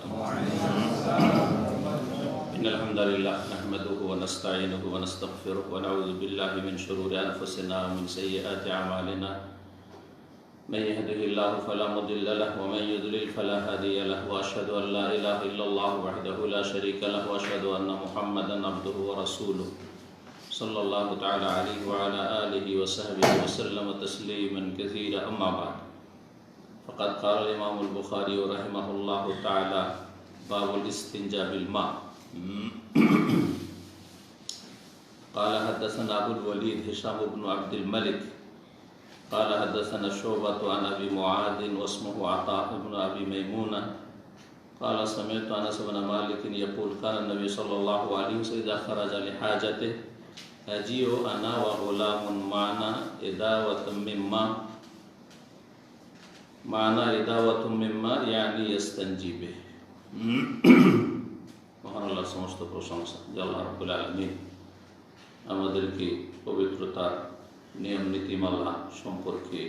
وبركاته. إن الحمد لله نحمده ونستعينه ونستغفره ونعوذ بالله من شرور أنفسنا ومن سيئات أعمالنا. من يهده الله فلا مضل له ومن يضلل فلا هادي له وأشهد أن لا إله إلا الله وحده لا شريك له وأشهد أن محمدا عبده ورسوله صلى الله تعالى عليه وعلى آله وصحبه وسلم تسليما كثيرا. أما بعد، فقد قال الإمام البخاري رحمه الله تعالى: باب الاستنجاء بالماء. قال حدثنا أبو الوليد هشام بن عبد الملك قال حدثنا شعبة عن أبي معاذ واسمه عطاء بن أبي ميمونة قال سمعت أنس بن مالك يقول كان النبي صلى الله عليه وسلم إذا خرج لحاجته أجيء أنا وغلام معنا إداوة مما يعني يستنجي به. মহান আল্লাহর সমস্ত প্রশংসা যে আল্লাহ রাব্বুল আলামিন আমাদেরকে পবিত্রতার নিয়ম নীতিমালা সম্পর্কে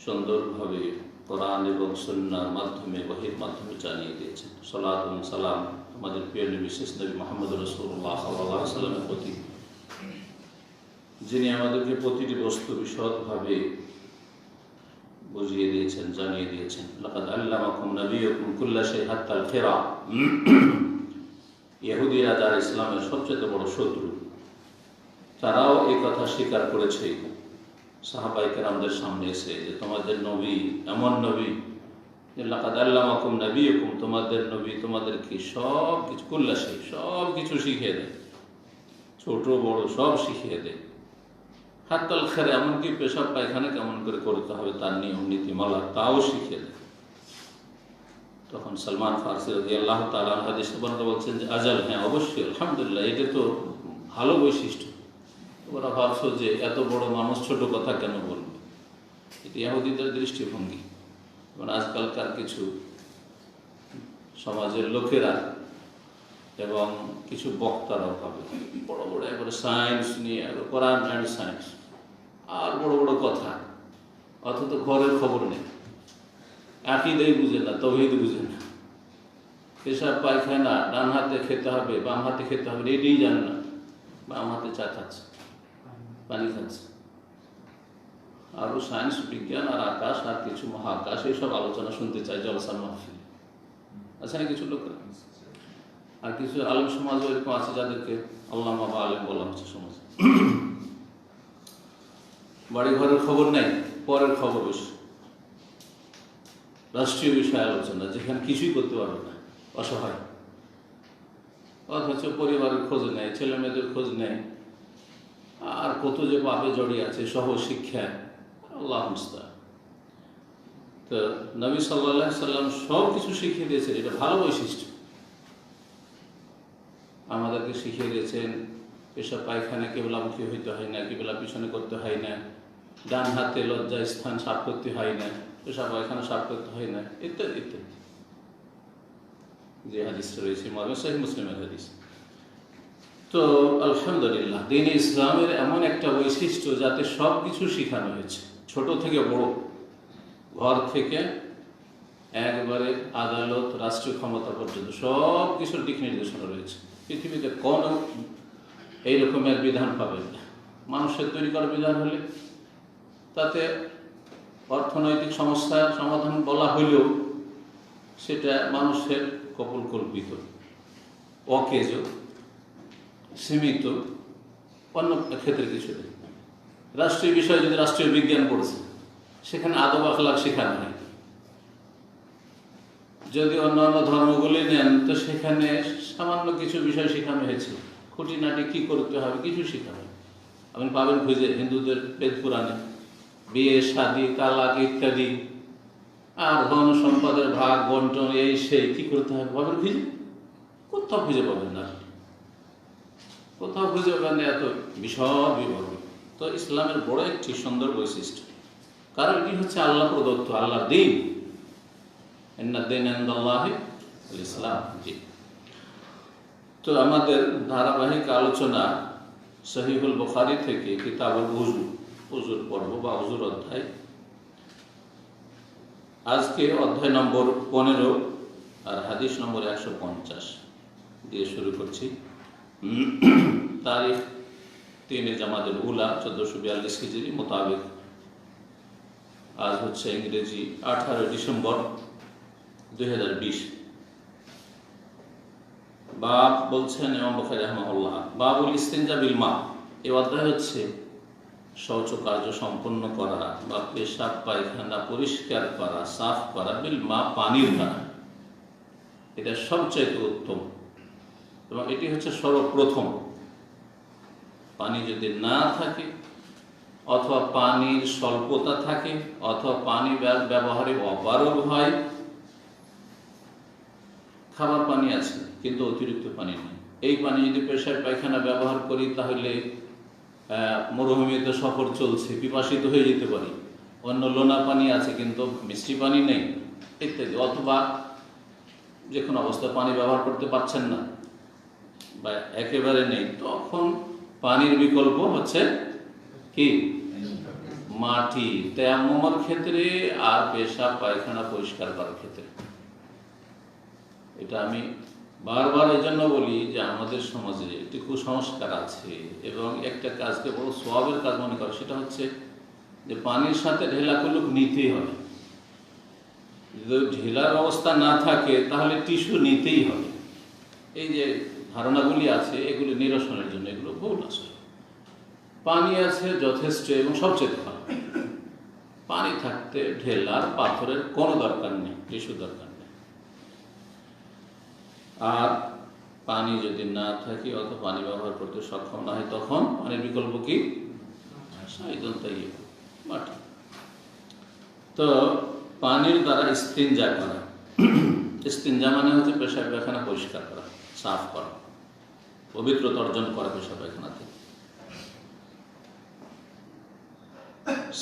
সুন্দরভাবে কোরআন এবং সুন্নাহর মাধ্যমে ওহীর মাধ্যমে জানিয়ে দিয়েছেন। সালাত এবং সালাম আমাদের প্রিয় নবী শেষ নবী মুহাম্মদ রাসূলুল্লাহ সাল্লাল্লাহু আলাইহি ওয়াসাল্লামের প্রতি, যিনি আমাদেরকে প্রতিটি বস্তু বিশদভাবে বুঝিয়ে দিয়েছেন, জানিয়ে দিয়েছেন। লাকাদ আল্লামাকুম নাবিয়্যুকুম কুল্লা শাই হাত্তাল খিরা। ইহুদিরা যারা ইসলামের সবচেয়ে বড় শত্রু, তারাও এই কথা স্বীকার করেছে সাহাবায়ে কেরামদের সামনে এসে যে তোমাদের নবী এমন নবী যে লাকাদ আল্লামাকুম নাবিয়্যুকুম, তোমাদের নবী তোমাদেরকে সব কিছু কুল্লা শাই সব কিছু শিখিয়ে দেয়, ছোট বড় সব শিখিয়ে দেয়। হাত্তাল খেরে, এমনকি পেশাব পায়খানা কেমন করে করতে হবে তার নিয়ম নীতিমালা তাও শিখিয়ে দেয়। তখন সালমান ফারসি রাদিয়াল্লাহু তাআলা হাদিসে বর্ণনা বলছেন যে আজাল, হ্যাঁ অবশ্যই, আলহামদুলিল্লাহ, এটা তো ভালো বৈশিষ্ট্য। ওরা ভাবছো যে এত বড় মানুষ ছোট কথা কেন বলবে, এটা ইহুদিদের দৃষ্টিভঙ্গি। এবং আজকালকার কিছু সমাজের লোকেরা এবং কিছু বক্তারাও ভাবে বড় বড় একবারে সায়েন্স নিয়ে, কোরআন অ্যান্ড সায়েন্স আর বড় বড় কথা, অথচ ঘরের খবর নেই, আকীদাই বুঝে না, তাওহীদ বুঝে না, পেশাব পায়খানা ডান হাতে খেতে হবে বাম হাতে খেতে হবে এটাই জানে না, বাম হাতে চা খাচ্ছে, পানি খাচ্ছে। আরও সায়েন্স বিজ্ঞান আর আকাশ আর কিছু মহাকাশ এইসব আলোচনা শুনতে চাই জলসার মাহফিলে। আছে না কিছু লোকেরা, আর কিছু আলেম সমাজও এরকম আছে যাদেরকে আল্লামা বা আলেম বলা হচ্ছে সমাজে। বাড়ি ঘরের খবর নেই, পরের খবর বেশি, রাষ্ট্রীয় বিষয় আলোচনা, যেখানে কিছুই করতে পারবে না, অসহায়। অথচ পরিবারের খোঁজ নেয়, ছেলে মেয়েদের খোঁজ নেয়, আর কত যে পাপে জড়িয়ে আছে সহ শিক্ষা, আল্লাহ মুস্তাআন। তো নবী সাল্লাল্লাহু আলাইহি সাল্লাম সব কিছু শিখিয়ে দিয়েছেন, এটা ভালো বৈশিষ্ট্য। আমাদেরকে শিখিয়ে দিয়েছেন পেশাব পায়খানা কিবলামুখী হইতে হয় না, কিবলা পিছনে করতে হয় না, ডান হাতে লজ্জা স্থান সাফ করতে হয় না, পেশাব পায়খানা সাফ করতে হয় না, ইত্যাদি ইত্যাদি যে হাদিসটা রয়েছে সহিহ মুসলিমের হাদিস। তো আলহামদুলিল্লাহ, দ্বীন ইসলামের এমন একটা বৈশিষ্ট্য যাতে সব কিছু শেখানো হয়েছে, ছোট থেকে বড়, ঘর থেকে একবারে আদালত রাষ্ট্রীয় ক্ষমতা পর্যন্ত সব কিছুর দিক নির্দেশনা রয়েছে। পৃথিবীতে কোনো এই রকমের বিধান পাবেন না। মানুষের তৈরি করা বিধান হলে তাতে অর্থনৈতিক সমস্যার সমাধান বলা হলেও সেটা মানুষের কল্পিত, অকেজ, সীমিত, অন্য ক্ষেত্রে কিছু নেই। রাষ্ট্রীয় বিষয় যদি রাষ্ট্রীয় বিজ্ঞান পড়েছে, সেখানে আদব আখলাক শেখানো হয়। যদি অন্যান্য ধর্মগুলি নেন তো সেখানে সামান্য কিছু বিষয় শেখানো হয়েছে, খুঁটিনাটি কী করতে হবে কিছু শেখানো। আপনি পাবেন খুঁজে হিন্দুদের বেদ পুরাণে বিয়ে শাদী তালাক ইত্যাদি, আর ধন সম্পদের ভাগ বন্টন এই সেই কী করতে হবে পাবেন খুঁজে, কোথাও খুঁজে পাবেন না, কোথাও খুঁজে পাবেন না এত বিশদ বিভাগ। তো ইসলামের বড় একটি সুন্দর বৈশিষ্ট্য, কারণ এটি হচ্ছে আল্লাহ প্রদত্ত, আল্লাহর দ্বীন। ইসলাম। জি, তো আমাদের ধারাবাহিক আলোচনা সহিহুল বুখারী থেকে কিতাবুল ওযু, ওযুর পর্ব বা ওযুর অধ্যায়। আজকে অধ্যায় নম্বর 15, আর হাদিস নম্বর 150 দিয়ে শুরু করছি। তারিখ 3 জামাদুল উলা 1442 হিজরি মোতাবেক। আজ হচ্ছে ইংরেজি 18 ডিসেম্বর 2020। বাব বলছেন ইমাম বুখারী রাহিমাহুল্লাহ, বাবুল ইস্তিনজা বিল মা। এই অধ্যায় হচ্ছে শৌচ কার্য সম্পন্ন করা বা পেশাব পায়খানা পরিষ্কার করা, সাফ করা বিল মা, পানির দ্বারা। এটা সবচেয়ে উত্তম এবং এটি হচ্ছে সর্বপ্রথম। পানি যদি না থাকে অথবা পানির স্বল্পতা থাকে অথবা পানি ব্যবহারে অপারগ হয়, খাবার পানি আছে কিন্তু অতিরিক্ত পানি নেই, এই পানি যদি পেশাব পায়খানা ব্যবহার করি তাহলে মরুভূমিতে সফর চলছে, পিপাসিত হয়ে যেতে পারি। অন্য লোনা পানি আছে কিন্তু মিষ্টি পানি নেই ইত্যাদি। অথবা যে কোনো অবস্থায় পানি ব্যবহার করতে পারছেন না বা একেবারে নেই, তখন পানির বিকল্প হচ্ছে কি? মাটি, তায়াম্মুমের ক্ষেত্রে আর পেশাব পায়খানা পরিষ্কার করার ক্ষেত্রে। এটা আমি বারবার এই জন্য বলি যে আমাদের সমাজে একটি কুসংস্কার আছে এবং একটা কাজকে বড় সওয়াবের কাজ মনে করে, সেটা হচ্ছে যে পানির সাথে ঢেলা কুলুক নিতেই হবে। যদি ঢেলার অবস্থা না থাকে তাহলে টিস্যু নিতেই হবে। এই যে ধারণাগুলি আছে এগুলি নিরসনের জন্য এগুলো ভুল। আসলে পানি আছে যথেষ্ট এবং সবচেয়ে ভালো। পানি থাকতে ঢেলার পাথরের কোনো দরকার নেই, টিস্যু দরকার নেই। আর পানি যদি না থাকে অথবা পানি ব্যবহার করতে সক্ষম না হয় তখন পানির বিকল্প কি? মাটি। তো পানির দ্বারা ইস্তিনজা করা। ইস্তিনজা মানে হচ্ছে পেশাব পায়খানা পরিষ্কার করা, সাফ করা, পবিত্রতা অর্জন করা পেশাব পায়খানাতে।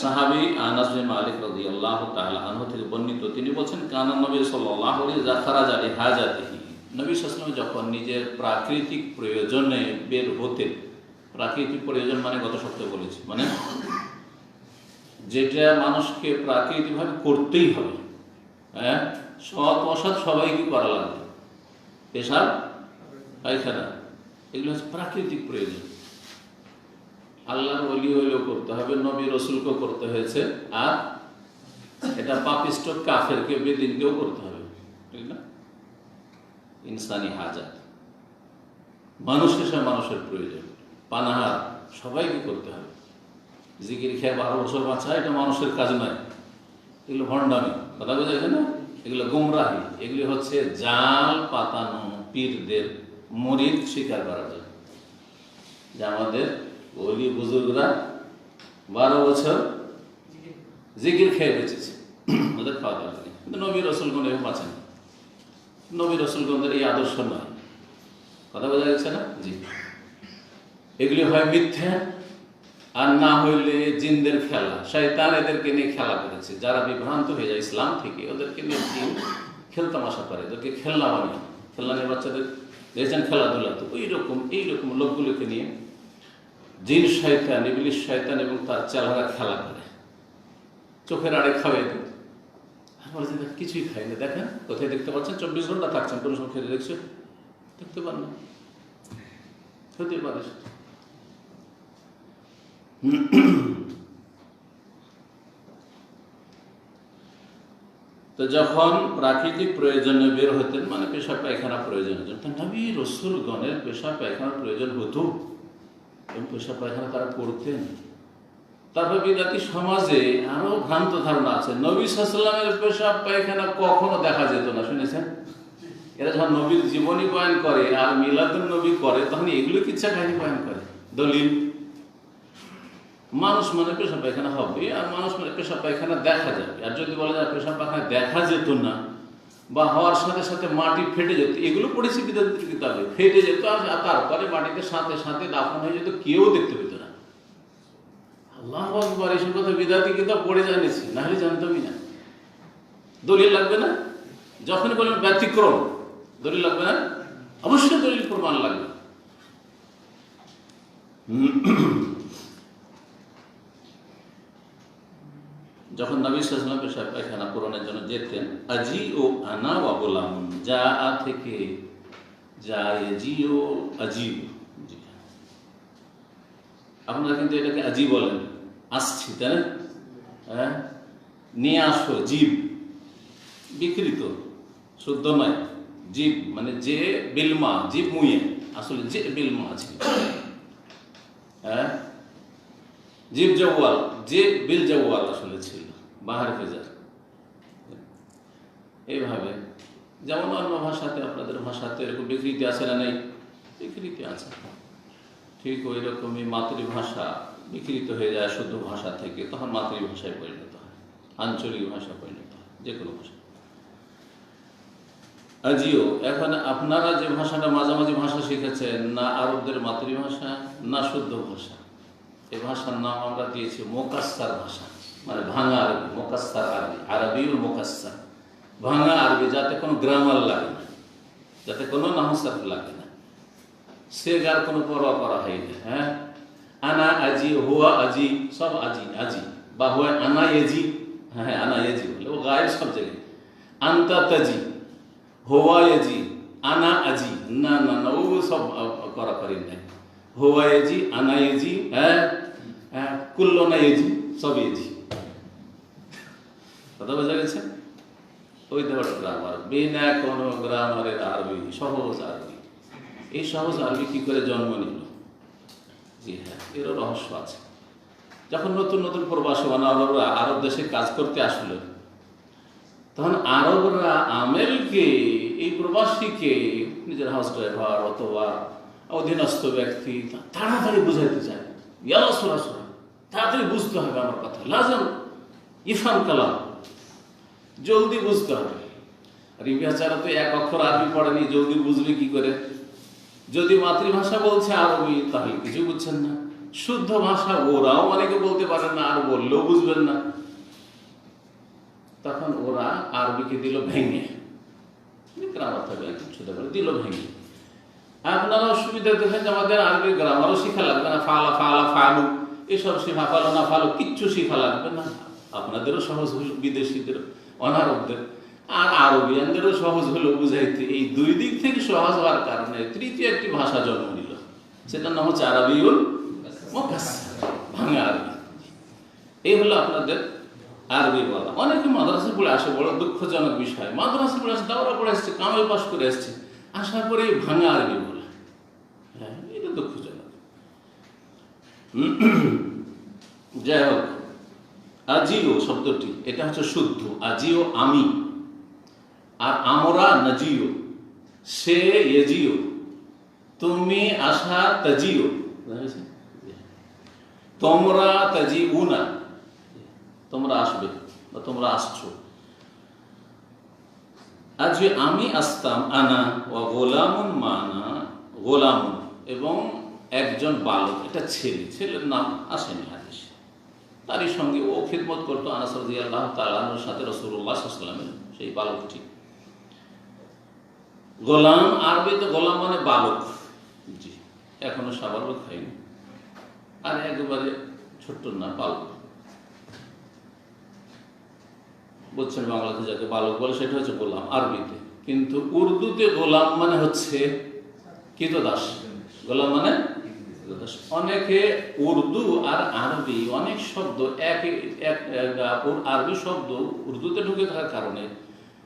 সাহাবী আনাস বিন মালিক রাদিয়াল্লাহু তাআলা আনহু থেকে বর্ণিত, তিনি বলেন কানা নবী সাল্লাল্লাহু আলাইহি যাখারাজা লিহাজাতিহি। নবী সাল্লাল্লাহু আলাইহি ওয়াসাল্লাম যখন নিজের প্রাকৃতিক প্রয়োজনে বের হতেন, প্রাকৃতিক প্রয়োজন মানে গত সপ্তাহে বলেছি, মানে যেটা মানুষকে প্রাকৃতিকভাবে করতেই হবে, হ্যাঁ, সৎ অসৎ সবাইকে করা লাগবে। পেশাব পায়খানা এগুলো হচ্ছে প্রাকৃতিক প্রয়োজন। আল্লাহর ওলি হইলেও করতে হবে, নবী রসুলকেও করতে হয়েছে, আর এটা পাপিষ্ট কাফেরকে বেদিনকেও করতে হবে, ঠিক না? ইনসানি হাজাত, মানুষ হিসেবে মানুষের প্রয়োজন, পানাহার সবাইকে করতে হবে। জিকির খেয়ে 12 বছর বাঁচা এটা মানুষের কাজ নয়, এগুলো ভণ্ডামি, কথা বোঝা যায় না? এগুলো গুমরাহি, এগুলি হচ্ছে জাল পাতানো পীরদের মরিদ স্বীকার করা যায়। যে আমাদের ওলি বুজুর্গরা 12 বছর জিকির খেয়ে বেঁচেছে, ওদের খাওয়া দরকার নেই। কিন্তু নবী রসুলগণ এরকম বাঁচেন, নবী রসুলগণদের এই আদর্শ নয়, কথা বোঝা যাচ্ছে না? জি, এগুলি হয় মিথ্যা আর না হইলে জিনদের খেলা। শয়তান এদেরকে নিয়ে খেলা করেছে, যারা বিভ্রান্ত হয়ে যায় ইসলাম থেকে ওদেরকে নিয়ে জিন খেলতামাশা করে, ওদেরকে খেলনা বানিয়ে, খেলনা নিয়ে বাচ্চাদের দেখেছেন খেলাধুলা, তো এইরকম লোকগুলোকে নিয়ে জিন শয়তান, ইবলিশ শয়তান এবং তার চেলারা খেলা করে, চোখের আড়ে খাওয়াই দেয়। কিছুই খাই না, দেখেন কোথায় দেখতে পাচ্ছেন? 24 ঘন্টা থাকছেন, কোনো সময় খেতে দেখছে? দেখতে পান না, হতে পারে। তো যখন প্রাকৃতিক প্রয়োজনে বের হতেন, মানে পেশাব পায়খানা প্রয়োজনের জন্য, নবী রাসূলগণের পেশাব পায়খানার প্রয়োজন হতো এবং পেশাব পায়খানা তারা করতেন। তারপর বিদাতি সমাজে আরো ভ্রান্ত ধারণা আছে, নবী সাল্লাল্লাহু আলাইহি ওয়াসাল্লামের পেশাব পায়খানা কখনো দেখা যেত না, শুনেছেন? এরা যখন নবীর জীবনী বয়ান করে আর মিলাদুন নবী করে তখন এগুলো কিচ্ছা কাহিনী বয়ান করে। দলিল, মানুষ মানে পেশাব পায়খানা হবে আর মানুষ মানে পেশাব পায়খানা দেখা যাবে। আর যদি বলা যায় পেশাব পায়খানা দেখা যেত না বা হওয়ার সাথে সাথে মাটি ফেটে যেত, এগুলো পড়েছি বিদাতির কিতাবে, ফেটে যেত আর তারপরে মাটিতে সাথে সাথে দাফন হয়ে যেত, কেউ দেখতে পেত না। আল্লাহু আকবার, এইসব কথা বিদাতি কিতাব পড়ে জানিয়েছি, না হলে জানতামই না। দলিল লাগবে না? যখন বলবেন ব্যতিক্রম, দলিল লাগবে না? অবশ্যই দলিল প্রমাণ লাগবে। যখন নবী সাল্লাল্লাহু আলাইহি ওয়াসাল্লাম পেশাব পায়খানা পূরণের জন্য যেতেন, আজি ও আনা ওয়া গোলাম, যা আ থেকে যা, জি ও আজিব। আপনারা কিন্তু এটাকে আজি বলেন, আসছি, তাই না? হ্যাঁ, নিয়ে আসো, জীব বিকৃত, শুদ্ধ নয়। জীব মানে যে বিলমা, জীব মুয়ে, আসলে যে বিলমা আছে। হ্যাঁ, জীব জওয়াল, যে বিল জওয়াল আসলে ছিল, বাহার ফেজার। এইভাবে যেমন অন্য ভাষাতে, আপনাদের ভাষাতে এরকম বিকৃতি আছে না? নেই, বিকৃতি আছে। ঠিক ওই রকমই মাতৃভাষা বিকৃত হয়ে যায় শুদ্ধ ভাষা থেকে, তখন মাতৃভাষায় পরিণত হয়, আঞ্চলিক ভাষা পরিণত হয়, যে কোনো ভাষা। আজিও, এখন আপনারা যে ভাষাটা মাঝামাঝি ভাষা শিখেছেন, না আরবদের মাতৃভাষা না শুদ্ধ ভাষা, এই ভাষার নাম আমরা দিয়েছি মোকাস্সার ভাষা, মানে ভাঙা আরবি। মোকাস্সার আরবি, আরবিউল মোকাস্সার, ভাঙা আরবি, যাতে কোনো গ্রামার লাগে না, যাতে কোনো নাহসাফ লাগে না, সে গার কোনো পরোয়া করা হয় না। হ্যাঁ, আনা আজি, হুয়া আজি, সব আজি আজি, বা হুয়া আনা এজি, হ্যাঁ আনা এজি বলে, ও গায়ের সব জায়গায়। আন্তা তাজি, হুয়া এজি, আনা আজি, না না না, ও সব করা করি নাই। হুয়া এজি, আনা এজি, হ্যাঁ হ্যাঁ, কুল্লো না এজি, সব এজি। কথা বোঝা গেছে? ওই ধরো গ্রামার, বিনা কোনো গ্রামারের আরবি, সহজ আরবি। এই সহজ আরবি কি করে জন্ম নিল? জি হ্যাঁ, এরও রহস্য আছে। যখন নতুন নতুন প্রবাসী আরবরা আরব দেশে কাজ করতে আসলো, তখন আরবরা আমেলকে, এই প্রবাসীকে, নিজের হাউস ড্রাইভার অথবা অধীনস্থ ব্যক্তি, তাড়াতাড়ি বুঝাইতে চায়, ইয়ালা সরাসরি তাড়াতাড়ি বুঝতে হবে আমার কথা, লাজম ইফান কালাম, জলদি বুঝতে হবে। আর এই বেচারা তো এক অক্ষর আরবি পড়েনি, জলদি বুঝবে কি করে? যদি মাতৃভাষা বলছে আরবি, তাহলে কিছু বুঝছেন না। শুদ্ধ ভাষা ওরাও অনেকে বলতে পারেন না, আর বললেও বুঝবেন না। তখন ওরা আরবিকে দিল ভেঙে, গ্রামার থাকবে দিল ভেঙে। আপনারাও সুবিধা দেখেন যে আমাদের আরবি গ্রামারও শিখা লাগবে না, ফালা ফালা ফালু এসব শিখা, ফালো না ফালো কিচ্ছু শিখা লাগবে না। আপনাদেরও সহজ হলো, বিদেশিদের অনারবদের আর আরবিয়ানদেরও সহজ হলো বুঝাইতে। এই দুই দিক থেকে সহজ হওয়ার কারণে তৃতীয় একটি ভাষা জন্ম নিল, সেটার নাম হচ্ছে আরবিউল মুকাসসার, ভাঙা আরবি। এই হলো আপনাদের আরবি বলা। অনেকে মাদ্রাসা পড়ে আসে, বড় দুঃখজনক বিষয়, মাদ্রাসা পড়ে আসছে, দাওরা পড়ে আসছে, কামাই পাশ করে আসছে, আসার পরে ভাঙা আরবি বলে। হ্যাঁ, এটা দুঃখজনক। যাই হোক, আজিও শব্দটি এটা হচ্ছে শুদ্ধ, আজিও আমি, আর আমরা নাজিও, সে এজিও, তুমি আসা তাজিও, তোমরা তাজিউনা, তোমরা আসবে বা তোমরা আসছো। আজ আমি আসতাম, আনা ও গোলামুন মানা, গোলামুন এবং একজন বালক, এটা ছেলে, ছেলের নাম আসেনি হাদিস, তারই সঙ্গে ও খিদমত করতো আনাস রাদিয়াল্লাহু তাআলা আনহুর সাথে রাসূলুল্লাহ সাল্লাল্লাহু আলাইহি ওয়াসাল্লামের, সেই বালকটি। গোলাম আরবিতে গোলাম মানে বালক, জি, এখনো সাবালক হয়নি, আর একেবারে ছোট্ট না, বালক। বলছেন বাংলাতে যাকে বালক বলে সেটা হচ্ছে গোলাম আরবিতে, কিন্তু উর্দুতে গোলাম মানে হচ্ছে কৃতদাস। গোলাম মানে কৃতদাস। অনেকে উর্দু আর আরবি অনেক শব্দ এক আরবি শব্দ উর্দুতে ঢুকে থাকার কারণে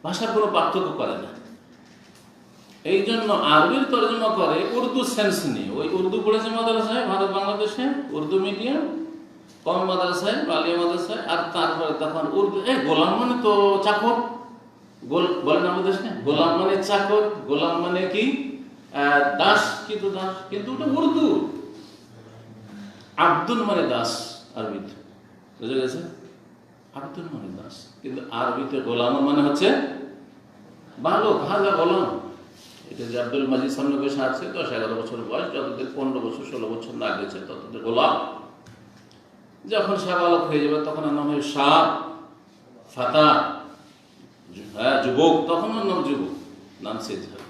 ভাষার কোনো পার্থক্য করে না। এই জন্য আরবির তর্জমা করে উর্দু সেন্স নিয়ে। ওই উর্দু পড়েছে মাদ্রাসায়, ভারত বাংলাদেশে উর্দু মিডিয়াম, কম মাদ্রাসায়, বালিয়া মাদ্রাসায়, আর তারপরে তখন উর্দু, গোলাম মানে তো চাকর, বলেন আমাদের দেশে, গোলাম মানে চাকর, গোলাম মানে কি দাস, কিন্তু দাস, কিন্তু ওটা উর্দু। আব্দুল মানে দাস আরবিতে, বুঝে গেছে? আব্দুল মানে দাস, কিন্তু আরবিতে গোলাম মানে হচ্ছে বালক, হাজা গোলাম। এটা যে আব্দুল মাজিদ সামনে বসে আছে, 10-11 বছর বয়স, যতদের 15 বছর 16 বছর না গেছে ততদের গোলাম। যখন সাবালক হয়ে যাবে তখন নাম হয় সাব, ফাতা, হ্যাঁ যুবক, তখন নাম যুবক, নাম চেঞ্জ হবে।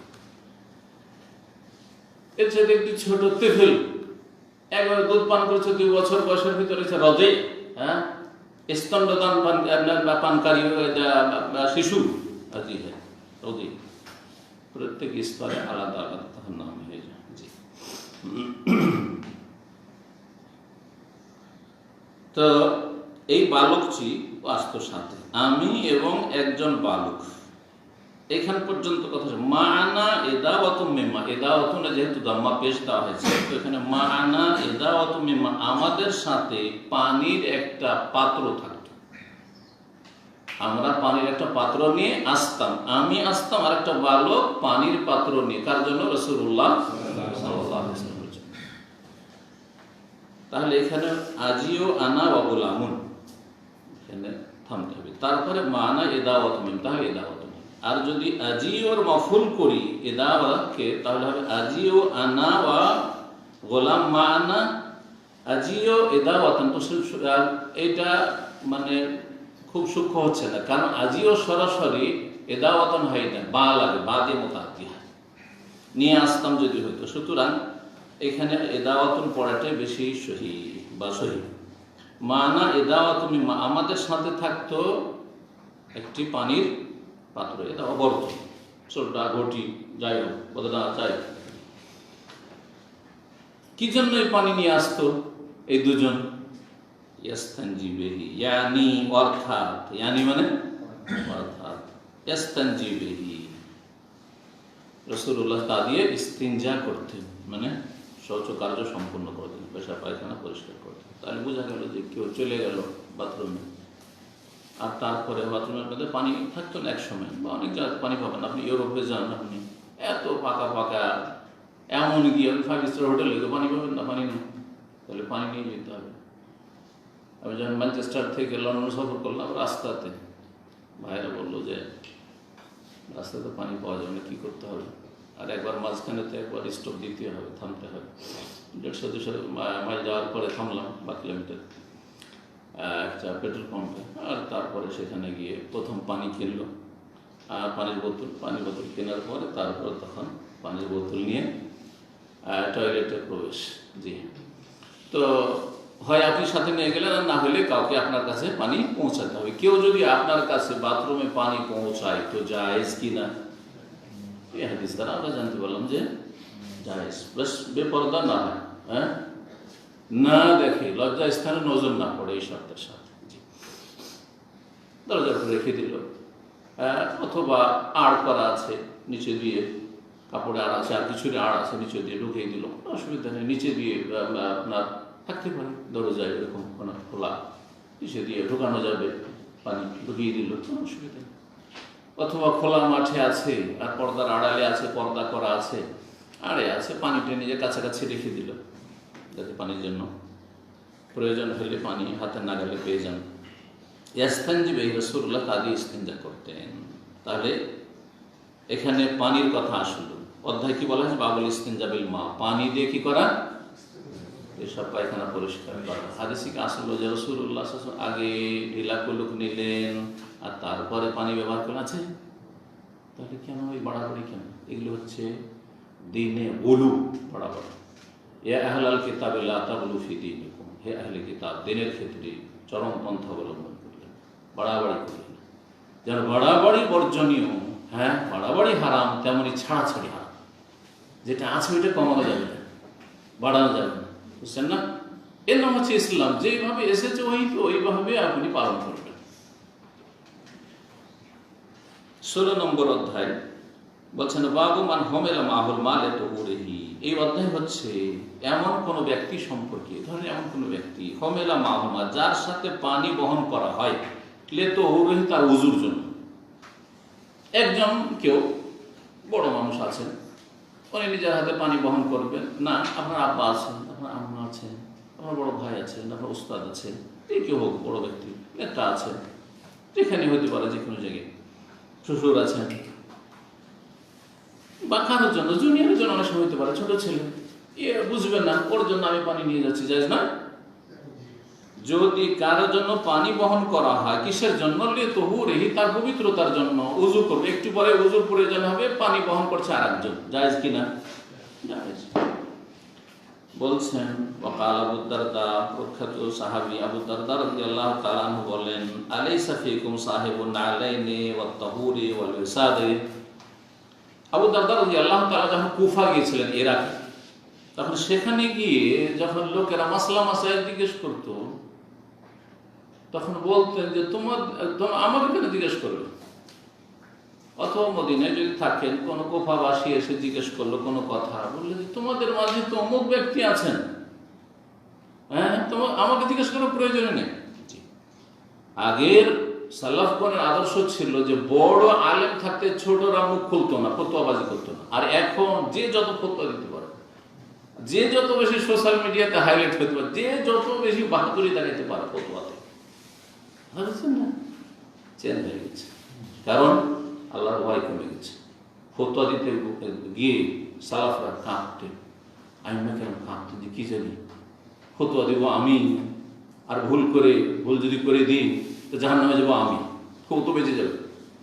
এর সাথে একটি ছোট তেফেল, একবার দুধ পান করেছে 2 বছর বয়সের ভিতরে, রদে, হ্যাঁ স্তন্যদান পানকারী শিশু জি হ্যাঁ জি, প্রত্যেক স্তরে আলাদা আলাদা তখন নাম হয়ে যায়। জি তো এই বালকটি আসতো সাথে, আমি এবং একজন বালক, এখান পর্যন্ত কথা। মানা এদাওয়াত মিম্মা, এদাওয়াত না যেহেতু দাম্মা পেশ দেওয়া হয়েছে, তো এখানে মানা এদাওয়াত মিম্মা, আমাদের সাথে পানির একটা পাত্র থাকতো। আমরা পানির একটা পাত্র নিয়ে আসতাম, আমি আসতাম আর একটা বালক পানির পাত্র নিয়ে। কার জন্য? রাসূলুল্লাহ সাল্লাল্লাহু আলাইহি ওয়াসাল্লামের জন্য। তাহলে এখানে আজিও আনা ওয়া গুলামুন, এখানে থামতে হবে। তারপরে মানা এদাওয়াত মিম, তাহলে এদাওয়াত। আর যদি আজিওর মফুল করি এদাওয়াতকে, তাহলে হবে আজিও আনা ওয়া গোলাম মানা আজিও এদাওয়াতান। তো এটা মানে খুব সূক্ষ্ম হচ্ছে না, কারণ আজিও সরাসরি এদাওয়াতান হয় না, বা লাগে, বা দিয়ে মোতাদ্দি হয়, নিয়ে আসতাম যদি হইতো। সুতরাং এখানে এদাওয়াতুন পড়াটাই বেশি সহি বা সহি। মানা এদাওয়াতুন মিম্মা, আমাদের সাথে থাকতো একটি পানির পাত্র, এটা অবর্ত, ছোটা ঘটি যাই হোক, বদনা চাই। কি জন্য এই পানি নিয়ে আসতো এই দুজন? ইয়াস্তানজি বিহি, ইয়ানি অর্থাৎ, ইয়ানি মানে অর্থাৎ, ইয়াস্তানজি বিহি, রাসূলুল্লাহ তা দিয়ে ইস্তিনজা করতেন, মানে শৌচকার্য সম্পূর্ণ করতেন, পেশাব পায়খানা পরিষ্কার করতেন। তাহলে বোঝা গেল যে কেউ চলে গেল বাথরুমে, আর তারপরে বাথরুমের মধ্যে পানি থাকতো না এক সময়, বা অনেক জায়গায় পানি পাবেন। আপনি ইউরোপে যান, আপনি এত পাকা পাকা, এমন গিয়ে 5 স্টার হোটেলে তো পানি পাবেন না, পানি নেই, তাহলে পানি নিয়ে যেতে হবে। আমি যখন ম্যানচেস্টার থেকে লন্ডন সফর করলাম, রাস্তাতে ভাইরা বললো যে রাস্তাতে পানি পাওয়া যাবে না, কী করতে হবে? আর একবার মাঝখানে তো একবার স্টপ দিতে হবে, থামতে হবে। 150-200 মাইল যাওয়ার পরে থামলাম, বা কিলোমিটার, একটা পেট্রোল পাম্পে। আর তারপরে সেখানে গিয়ে প্রথম পানি কিনলো, আর পানির বোতল কেনার পরে তারপর তখন পানির বোতল নিয়ে টয়লেটে প্রবেশ। জি, তো হয় আপনি সাথে নিয়ে গেলেন, আর না হলে কাউকে আপনার কাছে পানি পৌঁছাতে হবে। কেউ যদি আপনার কাছে বাথরুমে পানি পৌঁছায় তো জায়েজ কি না? এই হাদিস দ্বারা আমরা জানতে পারলাম যে জায়েজ, বেশ বেপরদা না হয়, হ্যাঁ, না দেখে, লজ্জা স্থানে নজর না পড়ে, এই শর্তের সাথে। দরজার উপরে রেখে দিল, অথবা আড় করা আছে নিচে দিয়ে, কাপড়ে আড় আছে, আর কিছুর আড় আছে, নিচে দিয়ে ঢুকিয়ে দিল, অসুবিধা নেই। নিচে দিয়ে আপনার থাকতে পারে, দরজায় এরকম কোনো খোলা, নিচে দিয়ে ঢুকানো যাবে, পানি ঢুকিয়ে দিল, কোনো অসুবিধা নেই। অথবা খোলা মাঠে আছে, আর পর্দার আড়ালে আছে, পর্দা করা আছে, আড়ে আছে, পানিটা নিজে কাছাকাছি রেখে দিল, যাতে পানির জন্য প্রয়োজন হলে পানি হাতের নাগালে পেয়ে যান। ইয়াস্তানজি বিহি, রাসূলুল্লাহ তা দিয়ে ইস্তিনজা করতেন। তাহলে এখানে পানির কথা আসলো। অধ্যায় কি বলা হয়েছে? বাবুল ইস্তিনজা বিল মা, পানি দিয়ে কি করা? পেশাব পায়খানা পরিষ্কার করা। হাদিসে কি আসলো যে রাসূলুল্লাহ সাল্লাল্লাহু আলাইহি ওয়াসাল্লাম আগে ঢিলা কুলুক নিলেন আর তারপরে পানি ব্যবহার করেন? আছে? তাহলে কেন ওই বাড়াবাড়ি কেন? এগুলো হচ্ছে দিনে গুলু, বাড়াবাড়ি। ইয়া আহলাল কিতাব লা তাগলু ফি দীনিকুম, হে আহলে কিতাব, দিনের ক্ষেত্রে চরম পন্থা অবলম্বন করলেন, বাড়াবাড়ি করলেন। যেন বাড়াবাড়ি বর্জনীয়, হ্যাঁ, বাড়াবাড়ি হারাম, তেমনি ছাড়াছাড়ি হারাম। যেটা আছে ওইটা কমানো যাবে না, বাড়ানো যাবে না, বুঝছেন না? এর নাম হচ্ছে ইসলাম। যেভাবে এসেছে ওইভাবে আপনি পালন করবেন। 16 নম্বর অধ্যায় বলছেন বাবু মান হোমেলা মাহুল মালে তহুরিহি। এই অধ্যায় হচ্ছে এমন কোন ব্যক্তি সম্পর্কে, ধরেন এমন কোন ব্যক্তি হোমেলা মাহুমা, যার সাথে পানি বহন করা হয়, লে তহুরিহি, তার উজুর জন্য। একজন কেউ বড় মানুষ আছেন, উনি নিজের হাতে পানি বহন করবেন না, আপনার আব্বা আছেন, আপনার আম্মা আছেন, আপনার বড় ভাই আছেন, আপনার উস্তাদ আছেন, এই কেউ হোক, বড় ব্যক্তি, নেতা আছেন, যেখানে হতে পারে, যে কোনো জায়গায়, শ্বশুর আছেন, বা কারোর জন্য, জুনিয়রের জন্য অনেক সময় হতে পারে, ছোট ছেলে, এ বুঝবে না, ওর জন্য আমি পানি নিয়ে যাচ্ছি, জায়েজ না? যদি কারোর জন্য পানি বহন করা হয়, কিসের জন্য? লিতহুরিহি, তার পবিত্রতার জন্য, উযু করবে, একটু পরে উযুর প্রয়োজন হবে, পানি বহন করছে আরেকজন, জায়েজ কিনা? জায়েজ। বলছেন ওয়াকাল আবু দারদা, প্রখ্যাত সাহাবী আবু দারদা রাদিয়াল্লাহু তাআলা আনহু বলেন, আলাইসা ফিকুম সাহিবুন আলাইনি ওয়াত তাহুরি ওয়াল ওয়াসাদি। আবু দারদা রাদিয়াল্লাহু তাআলা যখন কুফা গিয়েছিলেন ইরাক, তখন সেখানে গিয়ে যখন লোকেরা মাসলা মাসাইল জিজ্ঞেস করত, তখন বলতেন যে তোমার আমাকে কেন জিজ্ঞেস করবে। অথবা মদিনায় যদি থাকেন, কোনো কুফাবাসী এসে জিজ্ঞেস করলো কোনো কথা, বললে যে তোমাদের মাঝে তো অমুক ব্যক্তি আছেন, হ্যাঁ তোমার আমাকে জিজ্ঞেস করার প্রয়োজন নেই। আগের সালাফগণের আদর্শ ছিল যে বড় আলেম থাকতে ছোটরা মুখ খুলতো না, ফতোয়াবাজি করতো না। আর এখন যে যত ফতোয়া দিতে পারে, যে যত বেশি সোশ্যাল মিডিয়াতে হাইলাইট হতে পারে, যে যত বেশি বাহাদুরি দেখাইতে পারে ফতোয়াতে, বুঝছেন না, চেঞ্জ হয়ে গেছে। কারণ আল্লাহর ভয় কমে গেছে। ফতোয়া দিতে গিয়ে সালাফরা কাঁদতেন, আইম্মা কেন কাঁদতেন যে কি জানি ফতোয়া দেবো আমি, আর ভুল যদি করে দিই তো জাহান্নামে যাবো আমি, খুব তো বেঁচে যাবে।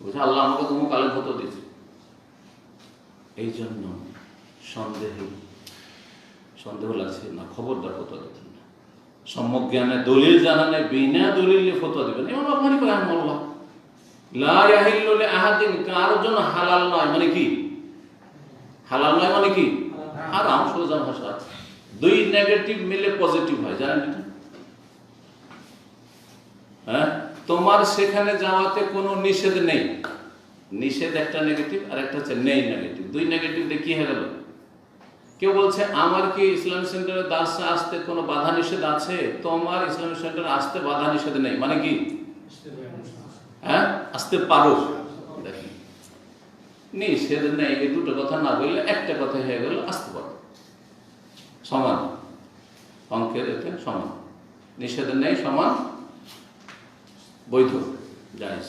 বলছে আল্লাহ আমাকে তোমার কালে ফতোয়া দিয়েছে। এই জন্য সন্দেহ লাগছে না, খবরদার ফতোয়া দিতেন না। সম্যক জ্ঞানে দলিল জানা নেই, বিনা দলিলে ফতোয়া দেবেন। এমন আপনি করে আল্লাহ লা ইয়াহিল্লু লিআহাদিন, কারোর জন্য হালাল নয় মানে কি? হালাল নয় মানে কি? হারাম। সোজা ভাষা। দুই নেগেটিভ মিলে পজিটিভ হয়, জানেন এটা? হ্যাঁ, তোমার সেখানে যাওয়াতে কোনো নিষেধ নেই। নিষেধ একটা নেগেটিভ, আর একটা হচ্ছে নেই নেগেটিভ। দুই নেগেটিভ দিয়ে কি হয়ে গেল? কেউ বলছে আমার কি ইসলামিক সেন্টারে দার্সে আসতে কোনো বাধা নিষেধ আছে? তোমার ইসলামিক সেন্টারে আসতে বাধা নিষেধ নেই মানে কি? হ্যাঁ, আসতে পারো। দেখেন, নিষেধ নেই, এই দুটো কথা না বললে একটা কথা হয়ে গেল, আসতে পারো। সমান অঙ্কের এতে সমান। নিষেধ নেই সমান বৈধ, জায়েজ।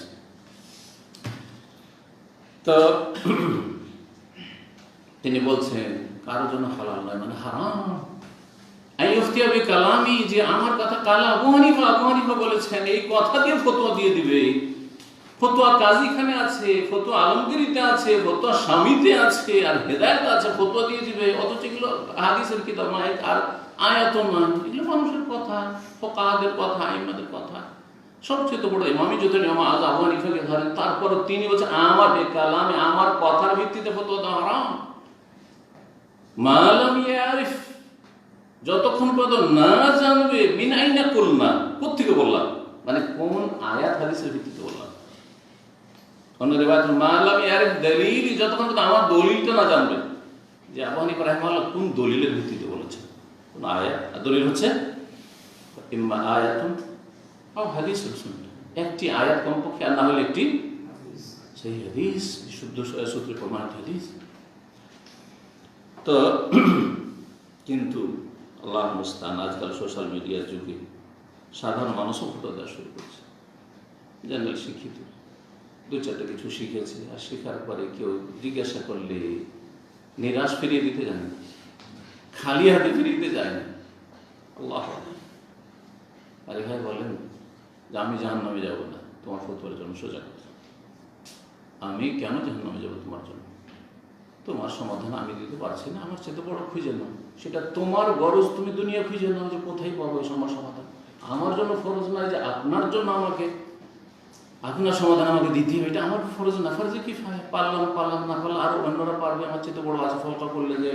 তো তিনি বলছেন কারোর জন্য হালাল নয় মানে হারাম। কালামি, যে আমার কথা কালা আবু হানিফা বলেছেন, এই কথা দিয়ে ফতোয়া দিয়ে দিবে। ফতোয়া কাজীখানে আছে, ফতোয়া আলমগীরিতে আছে, ফতোয়া স্বামীতে আছে, আর হেদায়েত আছে, ফতোয়া দিয়ে দিবে। অথচ এগুলো হাদিসের কিতাব নয়, আর আয়াত নয়, এগুলো মানুষের কথা, ফুকাহাদের কথা, আইম্মাদের কথা। সবচেয়ে বড় ইমামি যদি আজ আবু হানিফাকে ধরেন, তারপরে তিনি বলছেন আমার কালামে, আমার কথার ভিত্তিতে ফতোয়া দেওয়া হারাম। মালাম ইয়ারিফ, যতক্ষণ পর্যন্ত না জানবে, মিন আইনা কুলনা, কোত্থেকে বললাম, মানে কোন আয়াত হাদিসের ভিত্তিতে বললাম। অন্য রিওয়ায়াত মালাম ইয়ারিফ দলিল, যতক্ষণ পর্যন্ত আমার দলিলটা না জানবে, যে আবু হানিফা রাহিমাহুল্লাহ কোন দলিলের ভিত্তিতে বলেছেন, কোন আয়াত। আর দলিল হচ্ছে ইম্মা আয়াতুন আও হাদিসুন সুন্নাহ, একটি আয়াত কমপক্ষে, আর না হলে একটি সেই হাদিস, শুদ্ধ সূত্রে প্রমাণিত হাদিস। তো কিন্তু আল্লাহর মুস্তান, আজকাল সোশ্যাল মিডিয়ার যুগে সাধারণ মানুষও ফতোয়া দেওয়া শুরু করছে। জেনারেল শিক্ষিত দু চারটে কিছু শিখেছে, আর শেখার পরে কেউ জিজ্ঞাসা করলে নিরাশ ফিরিয়ে দিতে জানে না, খালি হাতে ফিরিয়ে দিতে যায় না। আল্লাহ, আরে ভাই বলেন যে আমি জাহান্নামে যাব না তোমার ফতোয়ার জন্য, সোজা কথা। আমি কেন জাহান্নামে যাব তোমার জন্য? তোমার সমাধান আমি দিতে পারছি না, আমার চেয়ে বড় খুঁজে নাও, সেটা তোমার গরজ, তুমি দুনিয়া খুঁজে নাও যে কোথায় পাবো এই সমাধান। আমার জন্য ফরজ নয় যে আপনার জন্য আমাকে আপনার সমাধান আমাকে দিতে হবে, এটা আমার ফরজ না। ফরজে কি পারলাম না পারলাম, আরো অন্যরা পারবে, আমার চেয়ে বড় আছে, ফলকা করলে যে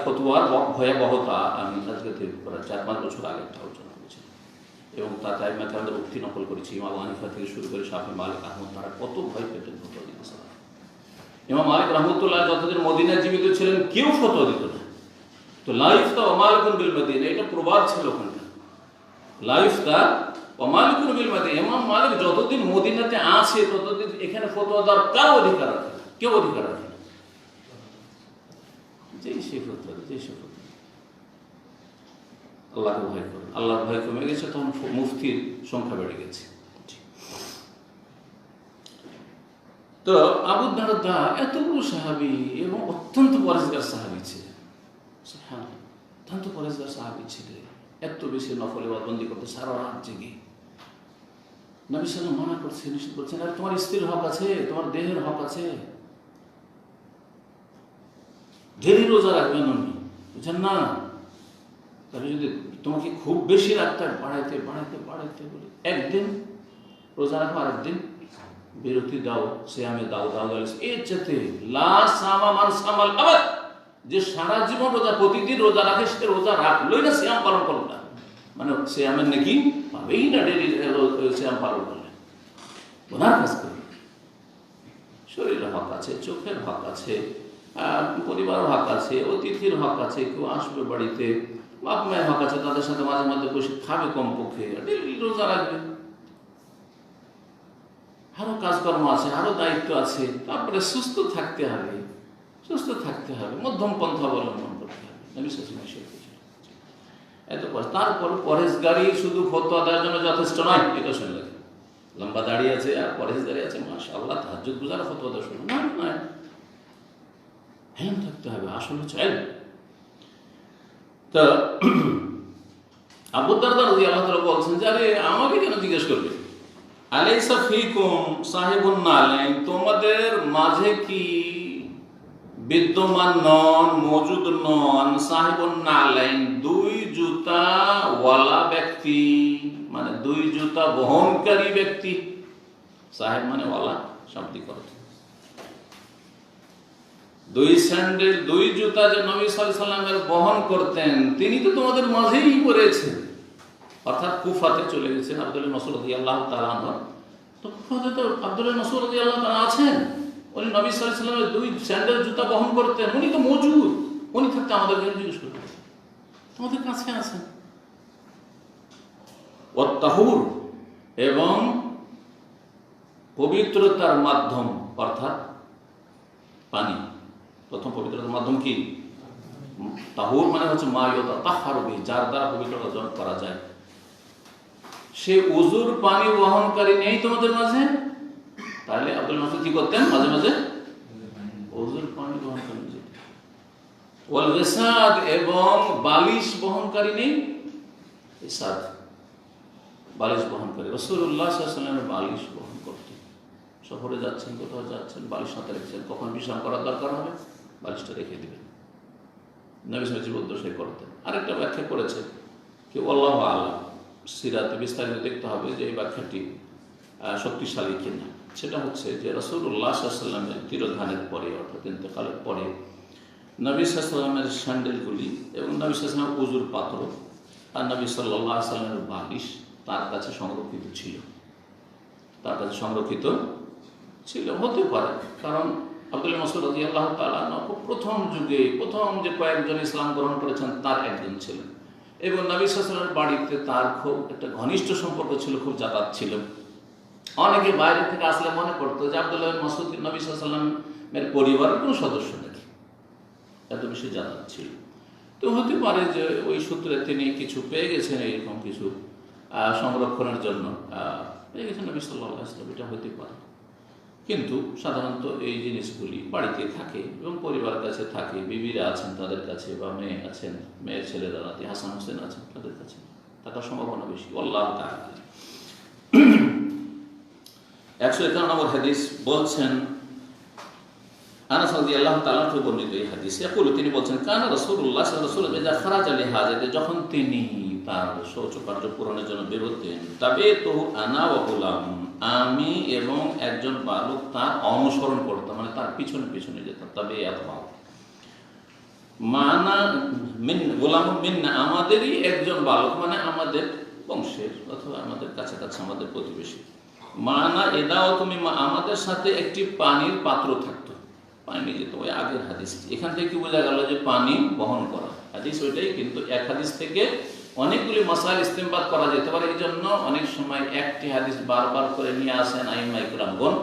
ফতুয়ার ভয়াবহতা আমি আজকে প্রায় 4-5 বছর আগে একটা আলোচনা করেছি, এবং তাতে আমি আমাদের উক্তি নকল করেছি। ইমাম আবু হানিফা থেকে শুরু করে শাফি, মালিক, আহমদ, তারা কত ভয় পেতেন ফতোয়া দিতে। ইমাম মালিক রাহমাতুল্লাহ যতদিন মদিনায় জীবিত ছিলেন কেউ ফতোয়া দিত না। তো লাইফতা ওমালিকুন বিল মদিনা, এটা প্রবাদ ছিল ওখানকার, লাইফতা ওমালিকুন বিল মদিনা। ইমাম মালিক যতদিন মদিনাতে আছে ততদিন এখানে ফতোয়া দেওয়ার কারো অধিকার আছে না, কেউ অধিকার আছে না। যেই সে ফতোয়া, আল্লাহকে ভয় করেন। আল্লাহর ভয় কমে গেছে, তখন মুফতির সংখ্যা বেড়ে গেছে। তো আবু দারদা এত বড় সাহাবী এবং অত্যন্ত পরেজগার সাহাবী ছিলেন, অত্যন্ত পরেজগার সাহাবী ছিলেন। এত বেশি নফল ইবাদতবন্দি করতে সারা রাত জেগে। নবী সাল্লাল্লাহু আলাইহি ওয়াসাল্লাম মানা করছেন, নিষেধ করছেন, আর তোমার স্ত্রীর হক আছে, তোমার দেহের হক আছে। ডেলি রোজা রাখবেন উনি বুঝছেন না। তাহলে যদি তোমাকে খুব বেশি রাখতে হয়, বাড়াইতে বাড়াইতে বাড়াইতে বলি একদিন রোজা রাখো, আরেকদিন বিরতি দাও, সিয়ামে দাও দাও এর চেতে আবার যে সারা জীবন রোজা প্রতিদিন রোজা রাখে সে রোজা রাখলোই না, সিয়াম পালন করলো না, মানে সিয়ামের নাকি পাবেই না ডেলি সিয়াম পালন করলে। ওনার কাজ করি, শরীরের হক আছে, চোখের হক আছে, পরিবারের হক আছে, অতিথির হক আছে, কেউ আসবে বাড়িতে, বাপ মায়ের হক আছে, তাদের সাথে মাঝে মাঝে বসে খাবে কমপক্ষে, ডেলি রোজা রাখবে। আরো কাজকর্ম আছে, আরো দায়িত্ব আছে, তারপরে সুস্থ থাকতে হবে, সুস্থ থাকতে হবে, মধ্যম পন্থা অবলম্বন করতে হবে। এত তারপর পরেশগারি শুধু ফতোয়া দেওয়ার জন্য যথেষ্ট নয়, এটা শুনলে লম্বা দাঁড়িয়ে আছে আর পরেশগারি আছে, মাশাআল্লাহ তাহাজ্জুদ গুজার ফতোয়া দেওয়া শুনলো না, নয় হেম থাকতে হবে, আসলে চাই। তো আবু দারদা রাদিয়াল্লাহু তাআলা বলছেন যে আরে আমাকে কেন জিজ্ঞেস করবে, আলাইসা ফিকুম সাহিবুন নালাইন, তোমাদের মাঝে কি বিদ্যমান নন, মজুদ নন, সাহিবুন নালাইন, দুই জুতা ওয়ালা ব্যক্তি, মানে দুই জুতা বহনকারী ব্যক্তি। সাহেব মানে ওয়ালা, শাব্দিক অর্থ। দুই স্যান্ডেল, দুই জুতা যে নবী সাল্লাল্লাহু আলাইহি ওয়াসাল্লামের বহন করতেন, তিনি তো তোমাদের মাঝেই পড়েছেন, অর্থাৎ কুফাতে চলে গেছেন আব্দুল্লাহ মাসউদ রাদিয়াল্লাহু তাআলা আনহু। তো কুফাতে তো আব্দুল্লাহ মাসউদ রাদিয়াল্লাহু তাআলা আছেন, উনি নবী সাল্লাল্লাহু আলাইহি ওয়াসাল্লামের দুই স্যান্ডেল জুতা বহন করতেন, উনি তো মজুদ, উনি থাকতে আমাদের কাছে জিজ্ঞেস করতেন, তোমাদের কাছে আছেন। ওয়াত তাহুর, এবং পবিত্রতার মাধ্যম, অর্থাৎ পানি। প্রথম পবিত্রতার মাধ্যম কি? তাহুর মানে হচ্ছে মা ইউতাহহারু বিহি, যার দ্বারা পবিত্রতা অর্জন করা যায়। সে উযুর পানি বহনকারী নেই তোমাদের মাঝে, তাহলে আব্দুল মাসউদ কি করতেন? মাঝে মাঝে উযুর পানি বহনকারী যেতেন। ওয়াল গিসাদ, এবং বালিশ বহনকারী নেই, ইসাদ বালিশ বহনকারী। রাসূলুল্লাহ সাল্লাল্লাহু আলাইহি ওয়াসাল্লাম বালিশ বহন করতেন, সফরে যাচ্ছেন, কোথাও যাচ্ছেন, বালিশ সাথে রেখেছেন, কখন বিশ্রাম করার দরকার হবে বালিশটা রেখে দিবেন। নবী সাল্লাল্লাহু আলাইহি ওয়াসাল্লাম সেই করতেন। আরেকটা ব্যাখ্যা করেছে কি আল্লাহু আ'লাম, সিরাতে বিস্তারিত দেখতে হবে যে এই ব্যাখ্যাটি শক্তিশালী কিনা। সেটা হচ্ছে যে রাসূলুল্লাহ সাল্লাল্লাহু আলাইহি ওয়াসাল্লামের তিরোধানের পরে, অর্থাৎ ইন্তেকালের পরে নবী সাল্লাল্লাহু আলাইহি ওয়াসাল্লামের স্যান্ডেলগুলি এবং নবী সাল্লাল্লাহু আলাইহি ওয়াসাল্লামের উযুর পাত্র আর নবী সাল্লাল্লাহু আলাইহি ওয়াসাল্লামের বালিশ তার কাছে সংরক্ষিত ছিল, তার কাছে সংরক্ষিত ছিল। হতে পারে কারণ আব্দুল্লাহ মাসউদ রাদিয়াল্লাহু তাআলা আনহু প্রথম যুগে প্রথম যে কয়েকজন ইসলাম গ্রহণ করেছেন তার একজন ছিলেন, এবং নবী সাল্লাল্লাহু আলাইহি ওয়াসাল্লামের বাড়িতে তার খুব একটা ঘনিষ্ঠ সম্পর্ক ছিল, খুব যাতায়াত ছিল। অনেকে বাইরে থেকে আসলে মনে করতো যে আব্দুল্লাহ মাসউদ নবী সাল্লাল্লাহু আলাইহি ওয়াসাল্লামের পরিবারের কোনো সদস্য নাকি, এত বেশি যাতায়াত ছিল। তো হতে পারে যে ওই সূত্রে তিনি কিছু পেয়ে গেছেন, এইরকম কিছু সংরক্ষণের জন্য পেয়ে গেছেন নবী সাল্লাল্লাহু আলাইহি ওয়াসাল্লাম, এটা হতে পারে। কিন্তু সাধারণত এই জিনিসগুলি বাড়িতে থাকে এবং পরিবারের কাছে থাকে, বিবিরা আছেন তাদের কাছে, বা মেয়ে আছেন, মেয়ের ছেলেরা নাতি হাসান হোসেন আছেন তাদের কাছে থাকার সম্ভাবনা বেশি। আল্লাহু তাআলা 151 নম্বর হাদিস বলছেন, আনাস রাদিয়াল্লাহু তাআলা থেকে বর্ণিত এই হাদিসে তিনি বলছেন, কানা রাসূলুল্লাহ সাল্লাল্লাহু আলাইহি ওয়াসাল্লাম খারাজ লিহাজাতে, যখন তিনি তার শৌচকার্য পূরণের জন্য বের হতেন, তবে তো আনা ওয়া গুলাম, আমি এবং একজন বালক তার অনুসরণ করতাম, মানে তার পিছনে পিছনে যেতাম। তবে মানা মিন গোলাম মিন্না, আমাদেরই একজন বালক, মানে আমাদের বংশের অথবা আমাদের কাছাকাছি আমাদের প্রতিবেশী। মানা এদাও তুমি, আমাদের সাথে একটি পানির পাত্র থাকতো, পানি নিয়ে যেত। ওই আগের হাদিস, এখান থেকে কি বোঝা গেল যে পানি বহন করা হাদিস ওইটাই, কিন্তু এক হাদিস থেকে অনেকগুলি মাসাইল ইস্তেমবাদ করা যেতে পারে। এই জন্য অনেক সময় একটি হাদিস বারবার করে নিয়ে আসেন আইম্মা ইকরামগণ,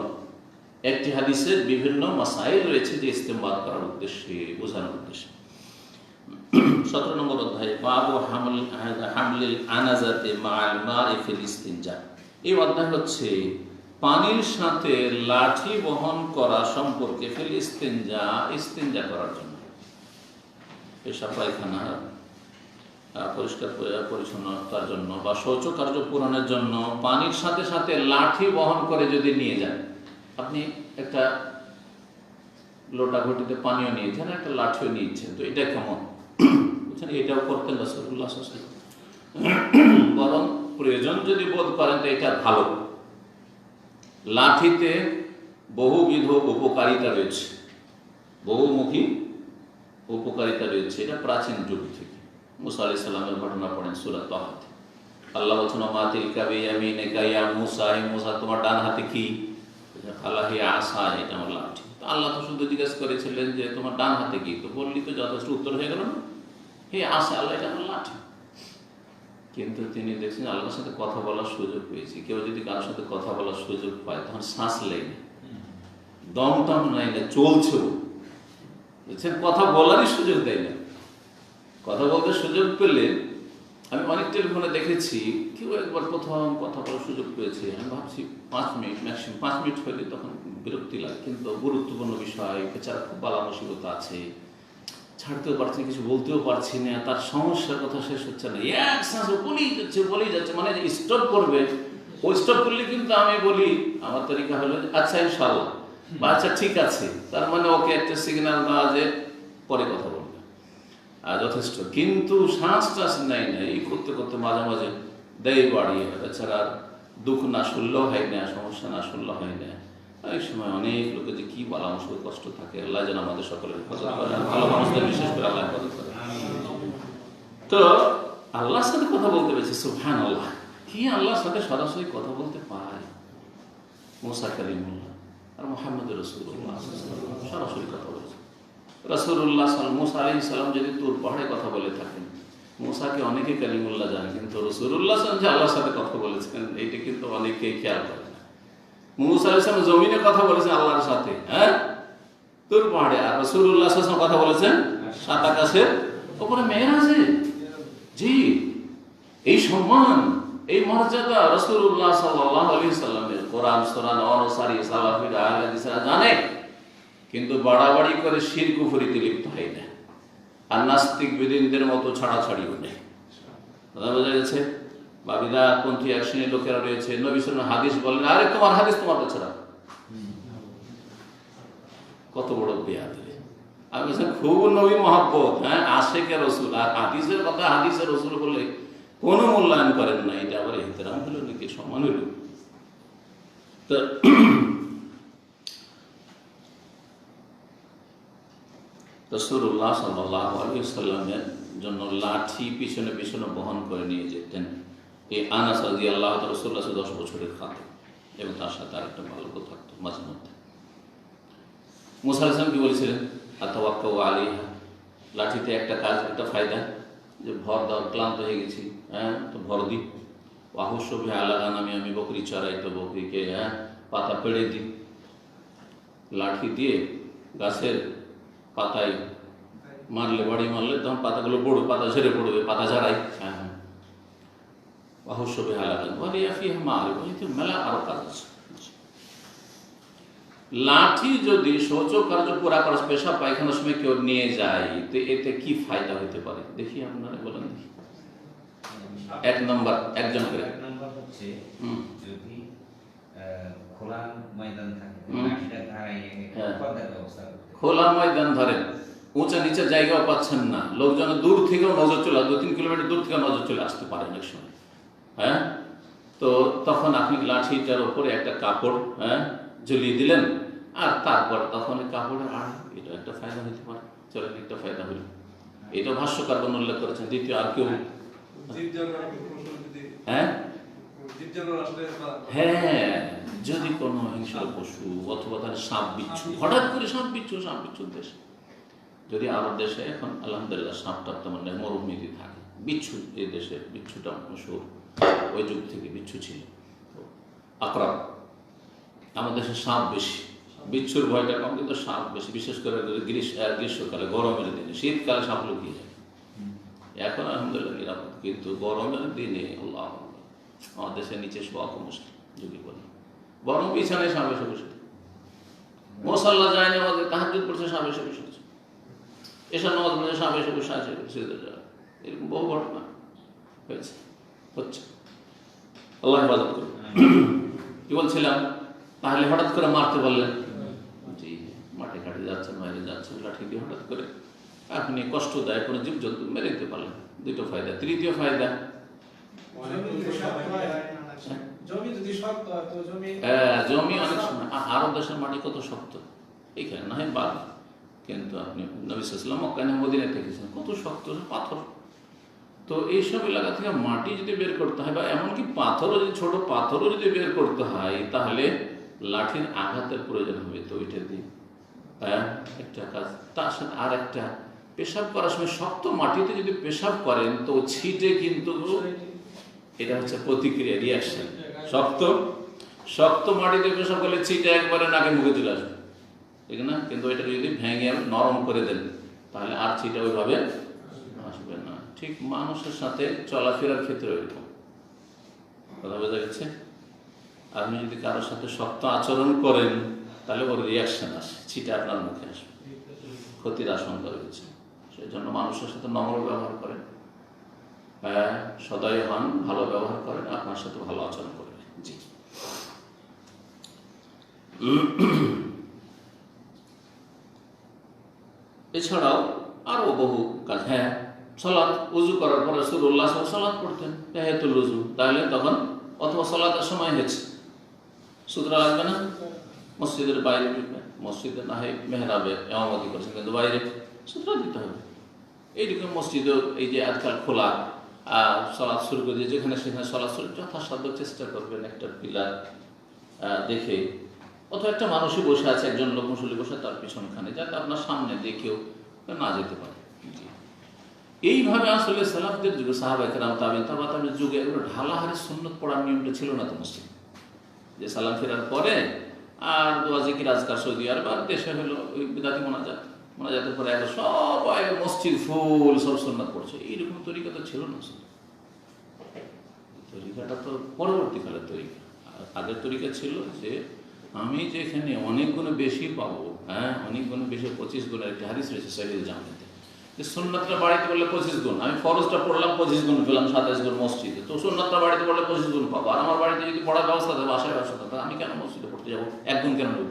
একটি হাদিসের বিভিন্ন মাসাইল রয়েছে যে ইস্তেমবাদ করার উদ্দেশ্যে, বোঝানোর উদ্দেশ্যে। 17 নম্বর অধ্যায়, বাবু হামলিল আনাজাতে মা'আল মা'i ফিল ইস্তিনজা। এই অধ্যায় হচ্ছে পানির সাথে লাঠি বহন করা সম্পর্কে, ফিল ইস্তিনজা, ইস্তিনজা করার জন্য, পেশাব পায়খানা পরিষ্কার পরিচ্ছন্নতার জন্য বা শৌচকার্য পূরণের জন্য পানির সাথে সাথে লাঠি বহন করে যদি নিয়ে যান। আপনি একটা লোটা ঘটিতে পানিও নিয়েছেন, একটা লাঠিও নিয়েছেন, তো এটা কেমন বুঝছেন? এটাও করতেন রাসূলুল্লাহ সাল্লাল্লাহু আলাইহি ওয়াসাল্লাম। বরং প্রয়োজন যদি বোধ করেন তো এটা ভালো। লাঠিতে বহুবিধ উপকারিতা রয়েছে, বহুমুখী উপকারিতা রয়েছে, এটা প্রাচীন যুগ থেকে। মুসা আলাইহিস সালামের ঘটনা পড়েন সূরা তাহাতে, আল্লাহ বলছেন মা তিলকা বিয়ামিনিকা ইয়া মুসা, হে মুসা তোমার ডান হাতে কি? কালা হিয়া আসা, এটা আমার লাঠি। তো আল্লাহ তো শুধু জিজ্ঞেস করেছিলেন যে তোমার ডান হাতে কি, তো বললি তো যথেষ্ট, উত্তর হয়ে গেল না? হে আসা, আল্লাহ এটা আমার লাঠি। কিন্তু তিনি দেখছেন আল্লাহর সাথে কথা বলার সুযোগ পেয়েছি। কেউ যদি কারোর সাথে কথা বলার সুযোগ পায় তখন শ্বাস লেগে দম টম নাই না, চলছে, বুঝছেন, কথা বলারই সুযোগ দেয় না। কথা বলতে সুযোগ পেলে আমি অনেক টেলিফোনে দেখেছি, কেউ একবার প্রথম কথা বলার সুযোগ পেয়েছে, আমি ভাবছি 5 মিনিট, ম্যাক্সিমাম 5 মিনিট হলে তখন বিরক্তি লাগে। কিন্তু গুরুত্বপূর্ণ বিষয়, বেচারা খুব বালা মুসিবত আছে, ছাড়তেও পারছি না, কিছু বলতেও পারছি না, তার সমস্যার কথা শেষ হচ্ছে না, এক শ্বাস বলেই যাচ্ছে, মানে স্টপ করবে। ও স্টপ করলে কিন্তু আমি বলি, আমার তরিকা হলো আচ্ছা ইনশাআল্লাহ বা আচ্ছা ঠিক আছে, তার মানে ওকে একটা সিগন্যাল দেওয়া যে পরে কথা বলবে, আর যথেষ্ট। কিন্তু শ্বাস টাস নেয় না, এই করতে করতে মাঝে মাঝে দেয় বাড়িয়ে, বেচারা দুঃখ না শুনলেও হয় না, সমস্যা না শুনলেও হয় না। এই সময় অনেক লোকের যে কি বালা মুশকিল কষ্ট থাকে, আল্লাহ যেন আমাদের সকলের হেফাজত করে, ভালো মানুষদের বিশেষ করে আল্লাহ হেফাজত করে। তো আল্লাহর সাথে কথা বলতে পেরেছে, সুবহানাল্লাহ, কি আল্লাহর সাথে সরাসরি কথা বলতে পারে মুসা কালিমুল্লাহ আর মুহাম্মদ রাসূলুল্লাহ সরাসরি কথা বলেছে। রাসূলুল্লাহ মুসা আলাইহিস সালাম যদি তুর পাহাড়ে কথা বলে থাকেন, মুসাকে অনেকে কালিমুল্লাহ জানে, কিন্তু রাসূলুল্লাহ সাল্লাল্লাহু আলাইহি ওয়াসাল্লাম যে আল্লাহর সাথে কথা বলেছেন এইটা কিন্তু অনেকেই খেয়াল করে। মুসা আলাইহিস সালাম জমিনে কথা বলেছেন আল্লাহর সাথে, হ্যাঁ, তুর পাহাড়ে, আর রাসূলুল্লাহ সাল্লাল্লাহু আলাইহি ওয়াসাল্লাম কথা বলেছেন সাত আকাশের উপরে মেরাজে। জি, এই সম্মান, এই মর্যাদা রাসূলুল্লাহ সাল্লাল্লাহু আলাইহি ওয়াসাল্লামের। কোরআন সূরা অনুসারী সালাফিরা আহলে হাদিসরা জানে, কিন্তু বাড়াবাড়ি করে শিরক কুফরিতে লিপ্ত হয় না, আর নাস্তিক বেদিনদের মতো ছাড়াছাড়িও নেই। কথা বোঝা গেছে? বা বিদআতপন্থী এক শ্রেণীর লোকেরা রয়েছে, নবী সাল্লাল্লাহু হাদিস বলেন, আরে তোমার হাদিস তোমার কাছে রাখো, কত বড় বেয়াদবি। আমি বলছি খুব নবী মহব্বত, হ্যাঁ, আশেকে রসুল, আর হাদিসের কথা হাদিসের রসুল বলে কোনো মূল্যায়ন করেন না, এটা আবার ইহতিরাম হলো নাকি, সম্মান হইল? তো রাসূলুল্লাহ সাল্লাল্লাহু আলাইহি ওয়াসাল্লামের জন্য লাঠি পিছনে পিছনে বহন করে নিয়ে যেতেন এই আনাস রাদিয়াল্লাহু তাআলা, রাসূলুল্লাহ 10 বছরের খাদেম, এবং তার সাথে আরেকটা বালকও থাকতো মাঝে মধ্যে। মুসা আলাইহিস সালাম কি বলেছিলেন? আতাওয়াক্কাউ আলাইহা, লাঠিতে একটা কাজ, একটা ফায়দা, যে ভর দাও, ক্লান্ত হয়ে গেছি, হ্যাঁ, তো ভর দিই। আহুস্য বিহা আলা গানামি, আমি বকরি চড়াই, তো বকরিকে হ্যাঁ পাতা পেড়ে দিই, লাঠি দিয়ে গাছের পাতায় মারলে, বাড়ি মারলে তখন পাতাগুলো বড় পাতা ঝরে পড়বে, পাতা ঝাড়াই, হ্যাঁ হ্যাঁ, আহুস্য বিহা আলা গানামি ওয়ালিয়া ফিহা মাআরিব, এতে মেলা আরো কাজ আছে। লাঠি যদি শৌচ কার্য পুরা করার, পেশাব পায়খানার সময় কেউ নিয়ে যায়, তো এতে কি ফায়দা হতে পারে দেখি, আপনারা বলেন দেখি। এক নম্বর, একজন করে হচ্ছে যদি খোলা ময়দান থাকে, খোলা ময়দান ধরেন, উঁচা নিচে জায়গাও পাচ্ছেন না, লোকজন দূর থেকেও নজর চলে, 2-3 কিলোমিটার দূর থেকে নজর চলে আসতে পারে অনেক সময়, হ্যাঁ, তো তখন আপনি লাঠিটার উপরে একটা কাপড়, হ্যাঁ, ঝুলিয়ে দিলেন, আর তারপর তখন কাপড়ের আড়ে, এটা একটা ফায়দা হতে পারে। চলেন, একটা ফায়দা হইল, এটা ভাষ্যকার উল্লেখ করেছেন। দ্বিতীয়, আর কেউ? হ্যাঁ হ্যাঁ, যদি কোনো হিংস্র পশু অথবা তার সাপ বিচ্ছু, হঠাৎ করে সাপ বিচ্ছুর দেশে, যদি আরব দেশে এখন আলহামদুলিল্লাহ সাপ টাপ তেমন নেই, মরুভূমিতে থাকে, বিচ্ছু এই দেশে বিচ্ছুটা মশহুর, ওই যুগ থেকে বিচ্ছু ছিল। আকরাম, আমাদের দেশে সাপ বেশি, বিচ্ছুর ভয়টা কম, কিন্তু সাপ বেশি, বিশেষ করে গ্রীষ্মকালে, গরমের দিনে। শীতকালে সাপ লুকিয়ে যায়, এখন আলহামদুলিল্লাহ নিরাপদ, কিন্তু গরমের দিনে আল্লাহ, আমাদের দেশের নিচে শোয়া খুব মুশকিল, যদি বলি, বরং বিছানায় সাপ এসে বসে, মুসাল্লা যায় না, আমাদের তাহাজ্জুদ পড়ছে, সাপ এসে বসেছে, এসব নামাজ পড়ছে, সাপ এসে বসে আছে, এরকম বহু ঘটনা হয়েছে, হচ্ছে। আল্লাহ হেফাজত করুন। কি বলছিলাম? তাহলে হঠাৎ করে মারতে বললেন, জি, মাঠে ঘাটে যাচ্ছেন, বাইরে যাচ্ছেন, লাঠি দিয়ে হঠাৎ করে আপনি কষ্টদায়ক কোনো জীবজন্তু মেরে দিতে পারলেন। দুটো ফায়দা। তৃতীয় ফায়দা, জমি অনেক সময় আরব দেশের মাটি কত শক্ত, এখানে না হয় বাদ, কিন্তু আপনি নবী সাল্লাল্লাহু আলাইহি ওয়াসাল্লাম মক্কায় মদিনায় দেখেছেন কত শক্ত পাথর। তো এইসব এলাকা থেকে মাটি যদি বের করতে হয়, বা এমনকি পাথরও যদি, ছোট পাথরও যদি বের করতে হয়, তাহলে লাঠির আঘাতের প্রয়োজন হবে। তো ওইটা দিয়ে একটা কাজ। তার সাথে আর একটা, পেশাব করার সময় শক্ত মাটিতে যদি পেশাব করেন তো ছিটে, কিন্তু এটা হচ্ছে প্রতিক্রিয়া, রিয়াকশন। শক্ত মাটিতে পেশাব করলে ছিটে একবারে নাকে মুখে চলে আসবে, ঠিক না? কিন্তু এটা যদি ভেঙে নরম করে দেন তাহলে আর ছিটে ওইভাবে আসবে না। ঠিক মানুষের সাথে চলাফেরার ক্ষেত্রে ওইরকম। কথা বোঝা গেছে? আপনি যদি কারোর সাথে শক্ত আচরণ করেন তাহলে ওর রিয়াকশন আসে, ছিটে আপনার মুখে আসবে, ক্ষতির আশঙ্কা রয়েছে। সেই জন্য মানুষের সাথে নম্র ব্যবহার করেন, সদয় হন, ভালো ব্যবহার করেন, আপনার সাথে ভালো আচরণ করবেন। জি। এছাড়াও আরো বহু কাজ। সালাত, উজু করার পরে রাসূলুল্লাহ সাল্লাল্লাহু আলাইহি ওয়াসাল্লাম সালাত পড়তেন, তাহিয়াতুল উজু। তাহলে তখন অথবা সালাতের সময় হয়েছে, সুতরাং লাগবে না মসজিদের বাইরে, মসজিদে না হয় মেহরাবে ইমামতি করছেন কিন্তু বাইরে, সুতরাং দিতে হবে। এইরকম মসজিদেও এই যে আজকাল খোলা সালাত শুরু করে দিয়ে যেখানে সেখানে সালাত শুরু, যথাসাধ্য চেষ্টা করবেন একটা পিলার দেখে, অথবা একটা মানুষই বসে আছে, একজন লোক মুসল্লি বসে তার পিছনখানে, যাতে আপনার সামনে দেখেও না যেতে পারে। এইভাবে আসলে সালাফদের যুগে, সাহাবা কেরাম, তাবেঈন, তাবা তাবেঈনের যুগে এগুলো ঢালাহারে সুন্নত পড়ার নিয়মটা ছিল না তো মুসলিম, যে সালাম ফেরার পরে আর দোয়া জিকির আজকার সৌদি আরব আর দেশে হলো ওই বিদাতি মোনাজাতের পরে একবার সবাই মসজিদ ফুল সব সুন্নাত পড়ছে। এইরকম তরিকা তো ছিল না। তরিকাটা তো পরবর্তীকালের তরিকা। আগের তরিকা ছিল যে আমি যেখানে অনেক গুণে বেশি পাবো, অনেক গুণে বেশি, 25 গুণের একটা হাদিস রয়েছে সহিহ জামিতে, যে সুন্নাতটা বাড়িতে পড়লে 25 গুণ, আমি ফরজটা পড়লাম 25 গুণ পেলাম, 27 গুণ মসজিদে, তো সুন্নাতটা বাড়িতে পড়লে 25 গুণ পাবো। আর আমার বাড়িতে যদি পড়ার ব্যবস্থা থাকে, বাসায় ব্যবস্থা থাকে, আমি কেন মসজিদে পড়তে যাবো, 1 গুণ কেন নেব?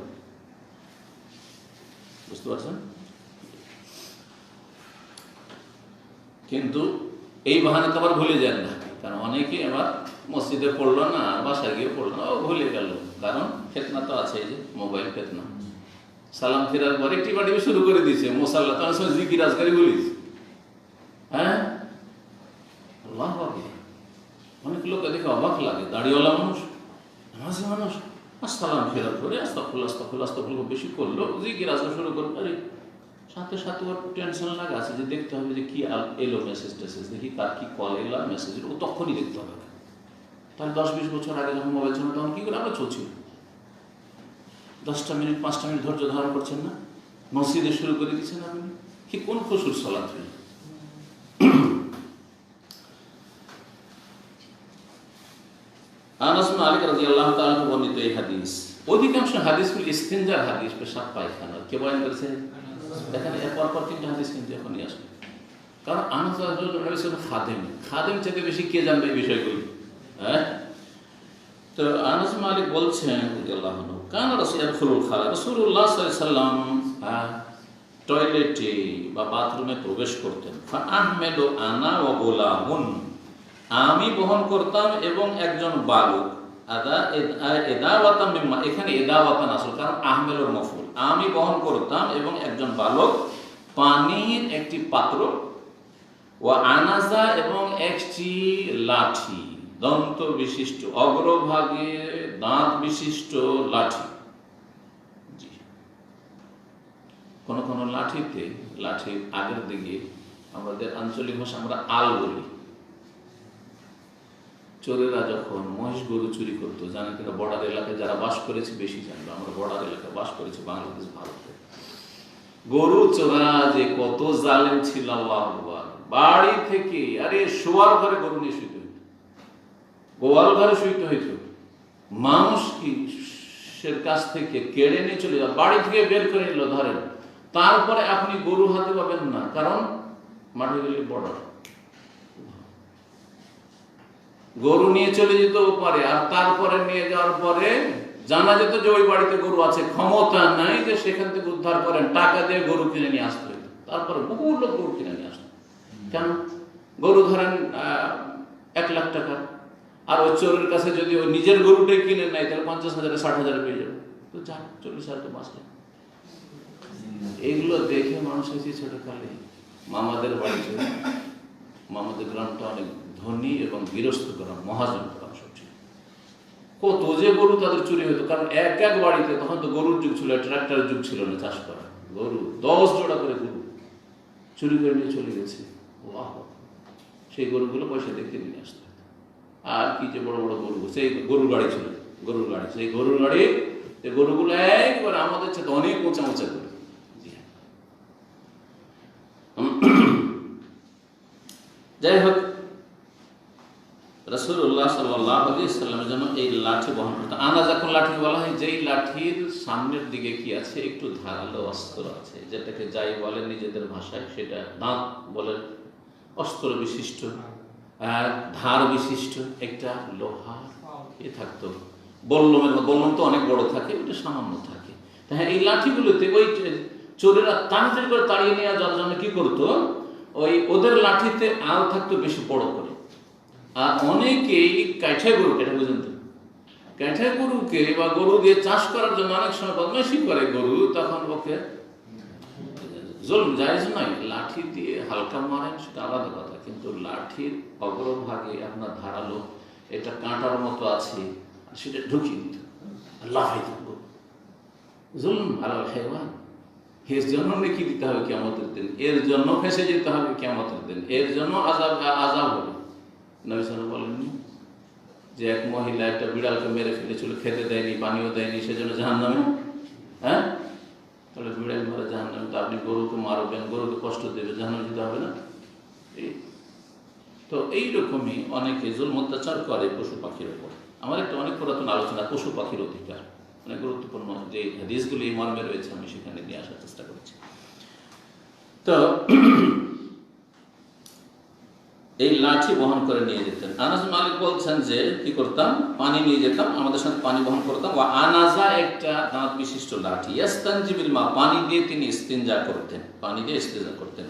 বুঝতে পারছেন? কিন্তু এই বাহানা তো আবার ভুলে যান না, কারণ অনেকে আবার মসজিদে পড়লো না, বাসায় গিয়ে পড়লো না, ও ভুলে গেল। কারণ ফিতনা তো আছে, এই যে মোবাইল ফিতনা। সালাম ফেরার পরে টিপাটিপি শুরু করে দিয়েছে, মোসাল্লা তার সঙ্গে জিকির আজকারি বলিস। আল্লাহ আকবার। অনেক লোক দেখে অবাক লাগে, দাড়িওয়ালা মানুষ, নামাজি মানুষ, সালাম ফেরার পরে আস্তাগফিরুল্লাহ বেশি করলো, জিকির আজকার শুরু করলো। আরে সাথে সাথে ওর টেনশন লাগা আছে যে দেখতে হবে যে কি এলো মেসেজ টেসেজ, দেখি কার কি কল এলো মেসেজ, ও তখনই দেখতে হবে। তাহলে 10-20 বছর আগে যখন মোবাইল ছিল তখন কি করে আমরা চলছিল? 10টা মিনিট 5টা মিনিট ধৈর্য ধারণ করছেন না, মসজিদে শুরু করে দিচ্ছেন আপনি, কি কোন খুশুর সালাত হইল? আনাস ইবনে মালিক রাদিয়াল্লাহু তাআলা বর্ণিত এই হাদিস, অধিকাংশ হাদিসগুলো ইস্তিনজার হাদিস, পেশাব পায়খানা। কে বয়ান করেছে? দেখেন এর পর 3টা হাদিস কিন্তু এখনই আসবে। কারণ আনাস রাদিয়াল্লাহু তাআলা খাদেম থেকে বেশি কে জানবে এই বিষয়গুলো? তো আনাস মালিক বলছেন রাদিয়াল্লাহু আনহু, কান রাসূলুল্লাহ সাল্লাল্লাহু আলাইহি ওয়াসাল্লাম টয়লেটে বা বাথরুমে প্রবেশ করতেন। ফা আহমেলু আনা ওয়া গুলামুন, আমি বহন করতাম এবং একজন বালক। এদাওয়াতাম মিম্মা, এখানে এদাওয়াতান আসল, কারণ আহমেলুর মফউল, আমি বহন করতাম এবং একজন বালক পানির একটি পাত্র, ওয়া আনাজা এবং একটি লাঠি, দন্ত বিশিষ্ট, অগ্রভাগে দাঁত বিশিষ্ট লাঠি। কোন কোন লাঠিতে, লাঠির আগের দিকে আমাদের আঞ্চলিক ভাষা আমরা আল বলি। চোরেরা যখন মহিষ গরু চুরি করতো, জানেন কিনা, বর্ডার এলাকায় যারা বাস করেছে বেশি জানবে, আমরা বর্ডার এলাকায় বাস করেছি বাংলাদেশ ভারতে। গরু চোরা যে কত জালেম ছিল, আল্লাহু আকবার। বাড়ি থেকে আরে শোয়ার ঘরে গরু নিয়ে শুইতে হইত, গোয়াল ঘরে শুইতে হইত, মানুষ কি সের কাছ থেকে কেড়ে নিয়ে চলে যাও, বাড়ি থেকে বের করে নিল, ধরেন, তারপরে আপনি গরু হাতে পাবেন না, কারণ মাঠে গেলে বর্ডার, গরু নিয়ে চলে যেতেও পারে, আর তারপরে নিয়ে যাওয়ার পরে জানা যেত যে ওই বাড়িতে গরু আছে, ক্ষমতা নাই যে সেখান থেকে উদ্ধার করেন, টাকা দিয়ে গরু কিনে নিয়ে আসতে হতো। তারপরে বহু লোক গরু কিনে নিয়ে আসতো। কেন? গরু ধরেন 1 লাখ টাকা, আর ওই চোরের কাছে যদি ওই নিজের গরুটাই কিনে নেয় তাহলে 50,000 60,000 পেয়ে যাবে, তো যা 40,000 তো বাঁচলে। এগুলো দেখে মানুষ হয়েছে ছোটকালে মামাদের বাড়িতে, মামাদের গ্রামটা অনেক ধনী এবং গৃহস্থ গ্রাম, মহাজন গ্রাম সব ছিল। কত যে গরু তাদের চুরি হতো, কারণ এক এক বাড়িতে, তখন তো গরুর যুগ ছিল, ট্রাক্টরের যুগ ছিল না চাষ করা, গরু 10 জোড়া করে গরু চুরি করে নিয়ে চলে গেছে। সেই গরুগুলো পয়সা দেখতে নিয়ে আসতে হতো। আর কি যে বড় বড় গরু, সেই গরুর গাড়ি ছিল, গরুর গাড়ি, সেই গরুর গাড়ি, এই গরুগুলো একবার আমাদের সাথে অনেক মোচা মোচা করে। যাই হোক, রাসূলুল্লাহ সাল্লাল্লাহু আলাইহি ওয়াসাল্লামের জন্য এই লাঠি বহন করতে। আনাজা কোন লাঠি বলা হয়? যেই লাঠির সামনের দিকে কি আছে, একটু ধারালো অস্ত্র আছে, যেটাকে যাই বলে নিজেদের ভাষায়, সেটা দাঁত বলে, অস্ত্র বিশিষ্ট, ধার বিশিষ্ট একটা লোহার এ থাকতো। বল্লম তো অনেক বড় থাকে, ওটা সামান্য থাকে। হ্যাঁ, এই লাঠিগুলোতে ওই চোরেরা তাড়াতাড়ি করে তাড়িয়ে নেওয়া যাওয়ার জন্য কি করতো, ওই ওদের লাঠিতে আল থাকতো বেশি বড় করে। আর অনেকেই কাইঠাই গরু, এটা বুঝেন তো, কাইঠাই গরুকে বা গরু দিয়ে চাষ করার জন্য অনেক সময় বদমাইশি করে গরু, তখন ওকে জুলম জায়েজ নয়, লাঠি দিয়ে হালকা মারেন সেটা আলাদা কথা, কিন্তু লাঠির অগ্রভাগে আপনার ধারালো এটা কাঁটার মতো আছে, সেটা ঢুকিয়ে দিত, লাফাই থাকবো, জুলম আলাল হায়ওয়ান। এর জন্য নেকি দিতে হবে কিয়ামতের দিন, এর জন্য ফেঁসে যেতে হবে কিয়ামতের দিন, এর জন্য আযাব হবে। নবী সাল্লাল্লাহু বলেননি যে এক মহিলা একটা বিড়ালকে মেরে ফেলেছিল, খেতে দেয়নি, পানিও দেয়নি, সেজন্য জাহান্নামে? হ্যাঁ, তাহলে বিড়াল মারা জাহান্নামে, তো আপনি গরুকে মারবেন, গরুকে কষ্ট দেবে, জাহান্নামে যেতে হবে না? তো এইরকমই অনেকে জুলম অত্যাচার করে পশু পাখির উপর। আমার একটা অনেক পুরাতন আলোচনা পশু পাখির অধিকার, অনেক গুরুত্বপূর্ণ যে হাদিসগুলি এই মর্মে রয়েছে, আমি সেখানে নিয়ে আসার চেষ্টা করছি। তো এই লাঠি বহন করে নিয়ে যেতেন। আনাস মালিক বলছেন যে কি করতাম, পানি নিয়ে যেতাম, আমাদের সাথে পানি বহন করতাম। ও আনাজা একটা দাঁত বিশিষ্ট লাঠি, ইস্তানজিবিল মা, পানি দিয়ে তিনি ইস্তিনজা করতেন, পানি দিয়ে ইস্তিনজা করতেন।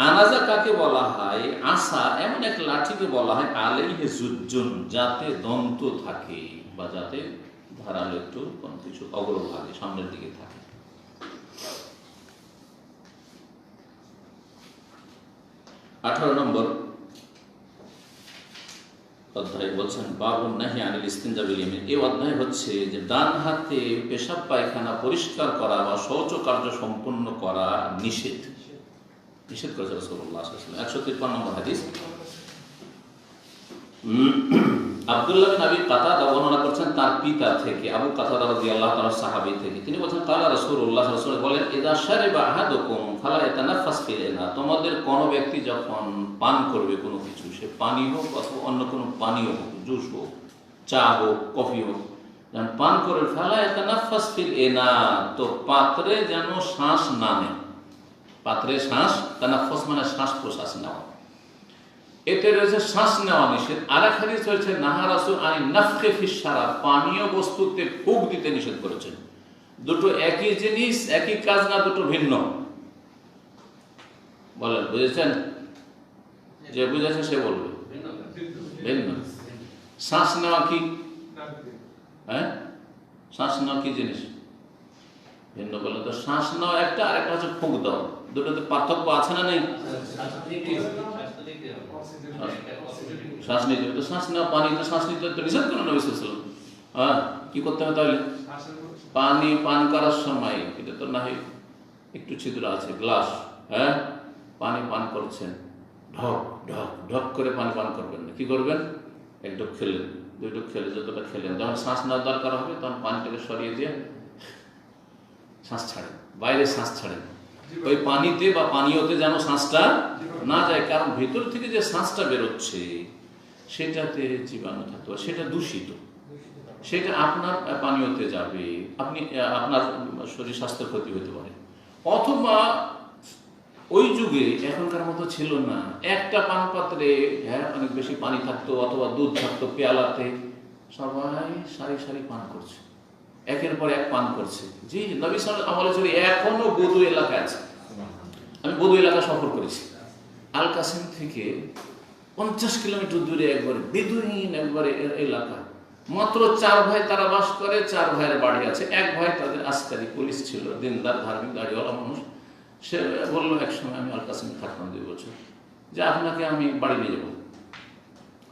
আনাজা কাকে বলা হয়? আসা এমন এক লাঠিকে বলা হয় আলাইহি জুজ্জুন, যাতে দন্ত থাকে বা যাতে ধারালো একটু কোন কিছু অগ্রভাগে সামনের দিকে থাকে। নম্বর অধ্যায় বলছেন বাবুন নাহি আনিল ইস্তিনজা বিল ইয়ামিন। এই অধ্যায় হচ্ছে যে ডান হাতে পেশাব পায়খানা পরিষ্কার করা বা শৌচ কার্য সম্পন্ন করা নিষেধ করেছে রাসূলুল্লাহ সাল্লাল্লাহু আলাইহি ওয়াসাল্লাম। 153 নম্বর হাদিস, আব্দুল্লাহ বিন আবি কাতাদা বর্ণনা করছেন তার পিতা থেকে, আবু কাতাদা রাদিয়াল্লাহু তাআলা সাহাবী থেকে। তিনি বলেন কালা রাসূলুল্লাহ সাল্লাল্লাহু আলাইহি ওয়াসাল্লাম বলেন, ইযা শারিবা আহাদুকুম ফালা ইয়াতানাফাস ফিল ইনা, তোমাদের কোন ব্যক্তি যখন পান করবে কোনো কিছু, সে পানি হোক অথবা অন্য কোনো পানীয় হোক, জুস হোক, চা হোক, কফি হোক, যখন পান করে ফালা ইয়াতানাফাস ফিল ইনা, তো পাত্রে যেন শ্বাস না নেয়। পাত্রে শ্বাস, তানাফুস মানে শ্বাস প্রশ্বাস নেওয়া, এতে রয়েছে শ্বাস নেওয়া নিষেধ। আর এক হাদিস রয়েছে নাহা রাসূল আনি নাফখি ফিশ শারাব, পানীয় বস্তুতে ফুঁক দিতে নিষেধ করেছেন। দুটো একই জিনিস, একই কাজ না, দুটো ভিন্ন। বলেন, বুঝেছেন? যে বুঝেছে সে বলবে ভিন্ন। শ্বাস নেওয়া কি? হ্যাঁ, শ্বাস নেওয়া কি জিনিস? ভিন্ন বলে তো, শ্বাস নেওয়া একটা, আর একটা হচ্ছে ফুঁক দেওয়া। দুটোতে পার্থক্য আছে না নেই? শ্বাস নিতে, তো শ্বাস নেওয়া, পানিতে শ্বাস নিতে তো নিষেধ করেন নবী সাল্লাল্লাহু আলাইহি ওয়াসাল্লাম। হ্যাঁ, কি করতে হবে তাহলে? পানি পান করার সময় এটা তো না হয় একটু ছিদ্র আছে, গ্লাস, হ্যাঁ, পানি পান করছেন, ঢক ঢক ঢক করে পানি পান করবেন না। কি করবেন? এক ঢোক খেলেন, 2 ঢোক খেলে, যতটা খেলেন, যখন শ্বাস নেওয়ার দরকার হবে তখন পানিটাকে সরিয়ে দিয়ে শ্বাস ছাড়েন, বাইরে শ্বাস ছাড়েন। ওই পানিতে বা পানীয়তে যেন শ্বাসটা না যায়, কারণ ভেতর থেকে যে শ্বাসটা বেরোচ্ছে সেটাতে জীবাণু থাকতে পারে, সেটা দূষিত, সেটা আপনার পানীয়তে যাবে, আপনার শরীর স্বাস্থ্যের ক্ষতি হতে পারে। অথবা ওই যুগে এখনকার মতো ছিল না, একটা পান পাত্রে হ্যাঁ অনেক বেশি পানি থাকতো, অথবা দুধ থাকতো পেয়ালাতে, সবাই সারি সারি পান করছে, একের পর এক পান করছে। জি, নবী সাল্লাল্লাহু আলাইহি ওয়াসাল্লাম এখনো বদু এলাকায় আছে। আমি বদু এলাকা সফর করেছি। আল কাসিম থেকে 50 কিলোমিটার দূরে একবারে বেদুইন একবারে এলাকা, মাত্র 4 ভাই তারা বাস করে। 4 ভাইয়ের বাড়ি আছে। এক ভাই তাদের আস্কারি পুলিশ ছিল, দিনদার ধার্মিক দাড়িওয়ালা মানুষ। সে বললো এক সময়, আমি আল কাসিমে থাকলাম 2 বছর, যে আপনাকে আমি বাড়ি নিয়ে যাবো,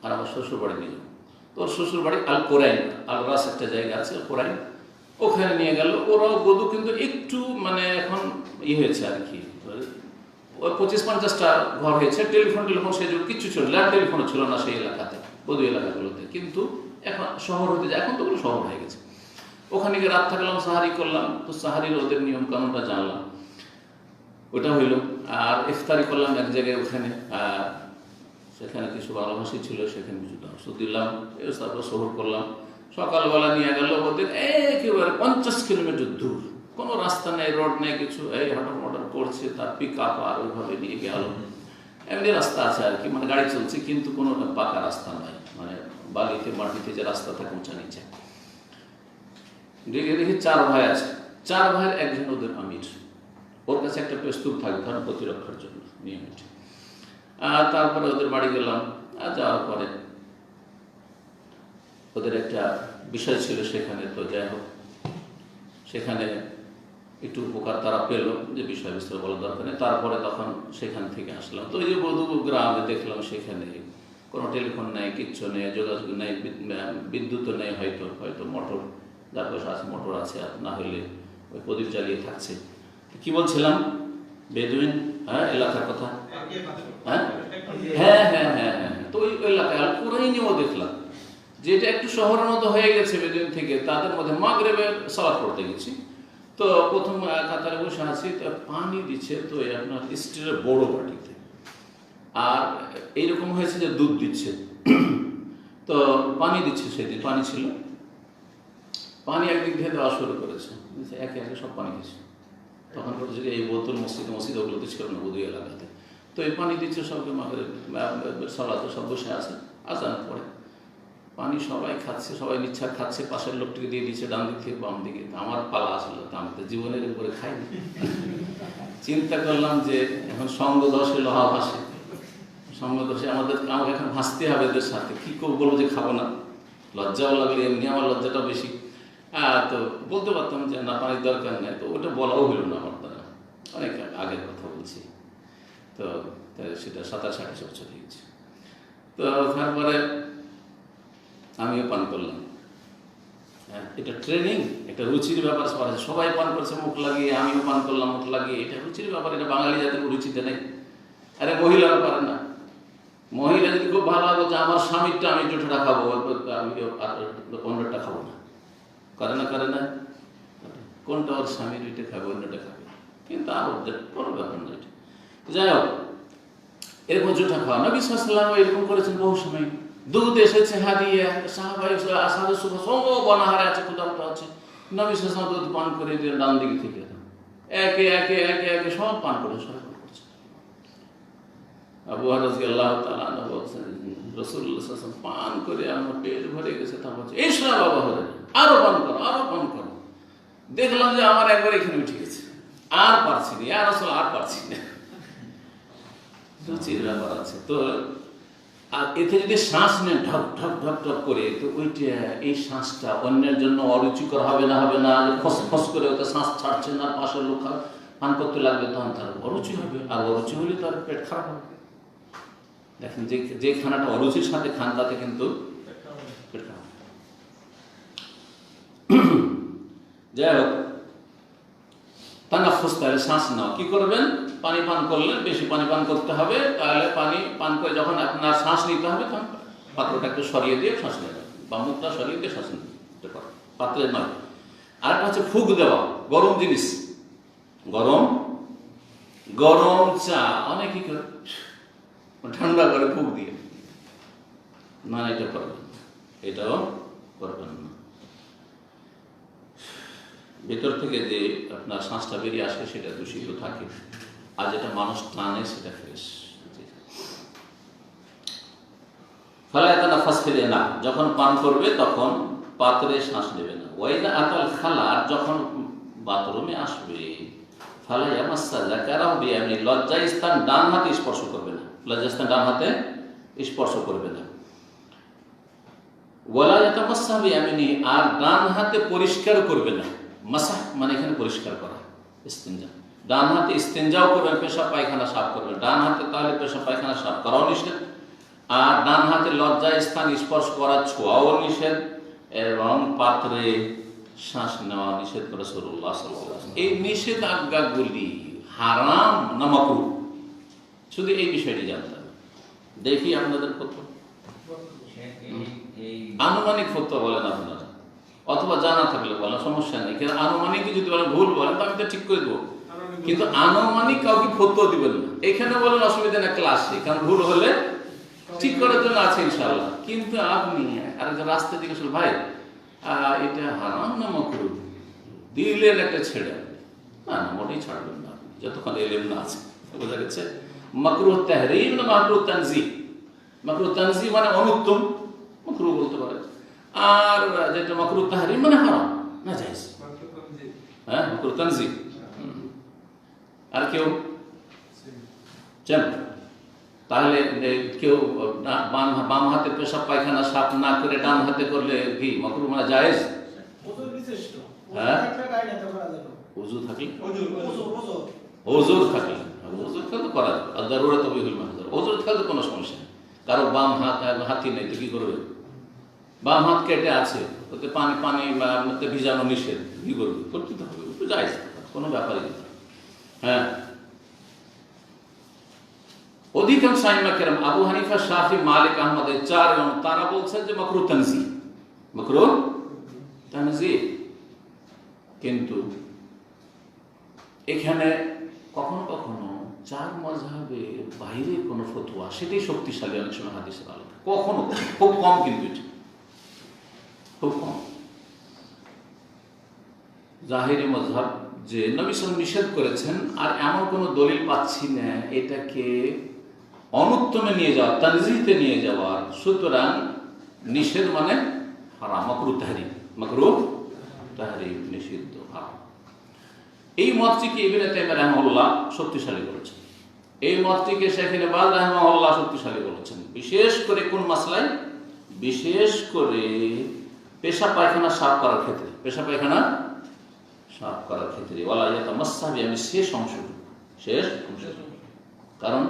আর আমার শ্বশুর বাড়ি নিয়ে যাবো। তোর শ্বশুর বাড়ি আল কোরাইন, আল রাস একটা জায়গা আছে কোরাইন, ওখানে নিয়ে গেল। ওরাও বধূ কিন্তু একটু মানে এখন হয়েছে আর কি, 25-50টা ঘর হয়েছে। টেলিফোন সেই যুগ কিচ্ছু ছিল, ল্যান্ড টেলিফোনও ছিল না সেই এলাকাতে, বধূ এলাকাগুলোতে। কিন্তু এখন শহর হতে যায়, এখন তো ওগুলো শহর হয়ে গেছে। ওখানে গিয়ে রাত থাকলাম, সাহারি করলাম। তো সাহারির ওদের নিয়ম কানুনটা জানলাম, ওটা হইল। আর ইফতারি করলাম এক জায়গায় ওখানে, আর সেখানে কিছু ভালোবাসি ছিল, সেখানে কিছু দাওয়াত দিলাম। তারপর শহর করলাম। সকালবেলা নিয়ে গেল ওদের একেবারে 50 কিলোমিটার দূর, কোনো রাস্তা নেই, রোড নেই, কিছু এই হঠাৎ মোটর করছে, তার পিক আপ আর ওইভাবে নিয়ে গেল। এমনি রাস্তা আছে আর কি, মানে গাড়ি চলছে, কিন্তু কোনো পাকা রাস্তা নাই, মানে বালিতে মাটিতে যে রাস্তা থাকে উঁচা নিচে। দেখি 4 ভাই আছে। 4 ভাইয়ের একজন ওদের আমির, ওর কাছে একটা পেস্তুল থাকে ধর্ম প্রতিরক্ষার জন্য নিয়মিত। আর তারপরে ওদের বাড়ি গেলাম। আর যাওয়ার পরে ওদের একটা বিষয় ছিল সেখানে, তো যাই হোক সেখানে একটু উপকার তারা পেল, যে বিষয় বিস্তার বলার দরকার নেই। তারপরে তখন সেখান থেকে আসলাম। তো এই যে বধূ গ্রামে দেখলাম, সেখানে কোনো টেলিফোন নেই, কিচ্ছু নেই, যোগাযোগ নেই, বিদ্যুৎও নেই, হয়তো মোটর, যার পয়সা আছে মোটর আছে, আর না হইলে ওই প্রদীপ জ্বালিয়ে থাকছে। কি বলছিলাম? বেদুইন এলাকার কথা। হ্যাঁ হ্যাঁ হ্যাঁ হ্যাঁ হ্যাঁ তো ওই এলাকায় আল কোরাইনেও দেখলাম যে এটা একটু শহরের মতো হয়ে গেছে বেদুইন থেকে। তাদের মধ্যে মাগরিবের সালাত পড়তে গেছি, তো প্রথম কাতারে বসে আছি, তো পানি দিচ্ছে, তো আপনার স্টিলের বড় বাটিতে, আর এইরকম হয়েছে যে দুধ দিচ্ছে, তো পানি দিচ্ছে। সেদিন পানি ছিল, পানি একদিক দিয়ে দেওয়া শুরু করেছে, একে একে সব পানি দিচ্ছে। তখন বলছে যে এই বোতল মসজিদ ওগুলোতে ছিল না বধূ এলাকাতে, তো এই পানি দিচ্ছে সবকে। মাগরিবের সালাতে সব বসে আছে, আজানের পরে পানি সবাই খাচ্ছে, সবাই নিচ্ছা খাচ্ছে। পাশের লোকটিকে দিয়ে দিচ্ছে ডান দিক থেকে বাম দিকে। আমার পালা আসলো, আমি তো জীবনের উপরে খাইনি। চিন্তা করলাম যে এখন সঙ্গ দশে লোহা ভাসে, সঙ্গ দশে আমাকে এখন ভাসতে হবে এদের সাথে। কি করবো, বলবো যে খাবো না, লজ্জাও লাগলে, এমনি আমার লজ্জাটা বেশি। তো বলতে পারতাম যে না, পানির দরকার নেই, তো ওটা বলাও হইল না আমার দ্বারা। অনেক আগের কথা বলছি, তো সেটা 27-28 বছর হয়ে গেছে। তো তারপরে আমিও পান করলাম। এটা ট্রেনিং, এটা রুচির ব্যাপার। সবাই পান করছে মুখ লাগিয়ে, আমিও পান করলাম মুখ লাগিয়ে। এটা রুচির ব্যাপার, এটা বাঙালি জাতির রুচিতে নেই। আরে মহিলারা পারে না। মহিলা যদি খুব ভালো হবে যে আমার স্বামীরটা আমি জুটোটা খাবো, আমি অন্যটা খাবো না, করে না কোনটা ওর স্বামীর ওইটা খাবে, অন্যটা খাবে, কিন্তু আর ওদের কোনো ব্যাপার না। যাই হোক, এরকম জুটা খাওয়া নবী সাল্লাল্লাহু আলাইহি ওয়াসাল্লাম এরকম করেছেন বহু সময়। দুধ এসেছে হাদিয়া, সাহাবায়ে আসাদে সুবহ বনাহারে আছে, ক্ষুধার্ত আছে, নবী সাল্লাল্লাহু আলাইহি ওয়াসাল্লাম দুধ পান করে দিয়ে ডান দিকে থেকে একে একে একে একে সব পান করে সবাই পান করছে। আবু হুরায়রা রাদিয়াল্লাহু তাআলা আনহু বলছেন, রাসূলুল্লাহ সাল্লাল্লাহু আলাইহি ওয়াসাল্লাম পান করে আমার পেট ভরে গেছে। তারপর বলছে, এই শোনা বাবা হুরায়রা, আরো পান করো, আরো পান করো। দেখলাম যে আমার একবার এখানে উঠে গেছে, আর পারছি না, ইয়া রাসূল আর পারছি না। রুচির ব্যাপার আছে। তো আর এতে যদি শ্বাস নেন ঢক ঢক ঢক ঢক করে, তো ওইটা এই শ্বাসটা অন্যের জন্য অরুচিকর হবে না, ফস ফস করে ওটা শ্বাস ছাড়ছে না, পাশের লোক পান করতে লাগবে, তখন তার অরুচি হবে। আর অরুচি হলে তার পেট খারাপ হবে। দেখেন, যে খানাটা অরুচির সাথে খান, তাতে কিন্তু পেট খারাপ। যাই হোক, তানাফুস, তাহলে শ্বাস নাও। কি করবেন? পানি পান করলে বেশি পানি পান করতে হবে। তাহলে পানি পান করে যখন আপনার শ্বাস নিতে হবে, তখন পাত্রটা একটু সরিয়ে দিয়ে শ্বাস নেবেন, বা মুখটা সরিয়ে দিয়ে শ্বাস নিতে পারেন, পাত্রে নয়। আরেকটা হচ্ছে ফুক দেওয়া, গরম জিনিস, গরম চা অনেকে করে ঠান্ডা করে ফুক দিয়ে, না এটা করবেন, এটাও করবেন না। ভেতর থেকে যে আপনার শ্বাসটা বেরিয়ে আসে সেটা দূষিত থাকে, আর যেটা মানুষ টানে সেটা ফ্রেশ। ফালায়াতানাফাস ফিল ইনা, যখন পান করবে তখন পাত্রে শ্বাস নেবে না। ওয়াইদা আতাল খালা, যখন বাথরুমে আসবে, ফালা ইয়ামাসসা যাকারাহু বিয়ামিনি, লজ্জা স্থান ডান হাতে স্পর্শ করবে না, লজ্জা স্থান ডান হাতে স্পর্শ করবে না। ওয়ালা ইয়াতামাসসা বিয়ামিনি, আর ডান হাতে পরিষ্কার করবে না। মাসাহ মানে এখানে পরিষ্কার করা, ইস্তিনজা। ডান হাতে ইস্তিনজাও করবেন, পেশাব পায়খানা সাফ করবেন ডান হাতে, তাহলে পেশাব পায়খানা সাফ করাও নিষেধ। আর ডান হাতে লজ্জা স্থান স্পর্শ করা, ছোঁয়াও নিষেধ, এবং পাত্রে শ্বাস নেওয়া নিষেধ করে রাসূলুল্লাহ সাল্লাল্লাহু আলাইহি ওয়াসাল্লাম। এই নিষেধাজ্ঞাগুলি হারাম না মাকরুহ, শুধু এই বিষয়টি জানতে হবে। দেখি আপনাদের ফতোয়া, আনুমানিক ফতোয়া বলেন আপনারা, অথবা জানা থাকলে বলেন, সমস্যা নেই। কিন্তু আনুমানিক যদি বলেন ভুল বলেন তো আমি তো ঠিক করে দেবো, কিন্তু আনুমানিক কাউকে ফতোয়া দিবেন না। এখানে বলেন অসুবিধা না, ক্লাসে, কারণ ভুল হলে ঠিক করার জন্য আছে ইনশাআল্লাহ। কিন্তু আপনি আরেকজন রাস্তা দিকে আসলে ভাই এটা হারাম না মাকরুহ দিলেন একটা ছেড়ে, না না মোটেই ছাড়বেন না যতক্ষণ এলেম না আছে। বোঝা গেছে? মাকরুহ তাহরীম না মাকরুহ তানজিহ? মাকরুহ তানজিহ মানে অনুত্তম, মাকরুহ বলতে পারে। আর যেটা মাকরুহ তাহরীম মানে হারাম না জায়েজ, হ্যাঁ মাকরুহ তানজিহ। আর কেউ চল, তাহলে কেউ বাম হাতে পেশাব পায়খানা সাফ না করে ডান হাতে করলে কি মাকরুহ মানে জায়েজ? হ্যাঁ ওযু থাকলে, ওযুর থাকলে, ওযুর থাকলে তো করা যাবে। আর দারুরাত বিহুল মাহজুর, ওযুর থাকলে কোনো সমস্যা নেই। কারো বাম হাতি নেই তো কি করবে? বাম হাত কেটে আছে, ওতে পানি ভিজানো নিষেধ, কি করবে? করতে তো হবে, একটু জায়েজ, কোনো ব্যাপারই না। হ্যাঁ, অধিকাংশ আইম্মা কেরাম আবু হানিফা, শাফি, মালিক, আহমদ এই চার এবং তারা বলছেন যে মাকরুহ তানজিহ, মাকরুহ তানজিহ। কিন্তু এখানে কখনো কখনো চার মাযহাবের বাইরে কোনো ফতোয়া, সেটাই শক্তিশালী অনেক সময় হাদিসের আলোকে, কখনো খুব কম, কিন্তু এটা খুব কম। জাহিরি মাযহাব যে নবী সাল্লাল্লাহু আলাইহি ওয়াসাল্লাম নিষেধ করেছেন, আর এমন কোনো দলিল পাচ্ছি না এটাকে অনুত্তমে নিয়ে যাওয়া, তানজিহতে নিয়ে যাওয়ার, সুতরাং নিষেধ মানে হারাম, মাকরুহ তাহরীম, মাকরুহ তাহরীম, নিষিদ্ধ, হারাম। এই মতটিকে ইবনে তাইমিয়া রাহিমাহুল্লাহ শক্তিশালী করেছেন, এই মতটিকে শেখ ইবনে বাজ রাহিমাহুল্লাহ শক্তিশালী বলেছেন। বিশেষ করে কোন মাসলায়? বিশেষ করে পেশাব পায়খানা সাফ করার ক্ষেত্রে, পেশাব পায়খানা সাফ করার ক্ষেত্রে ওয়ালা ইয়াতামাসসা বিয়ামি, শেষ অংশ, কারণ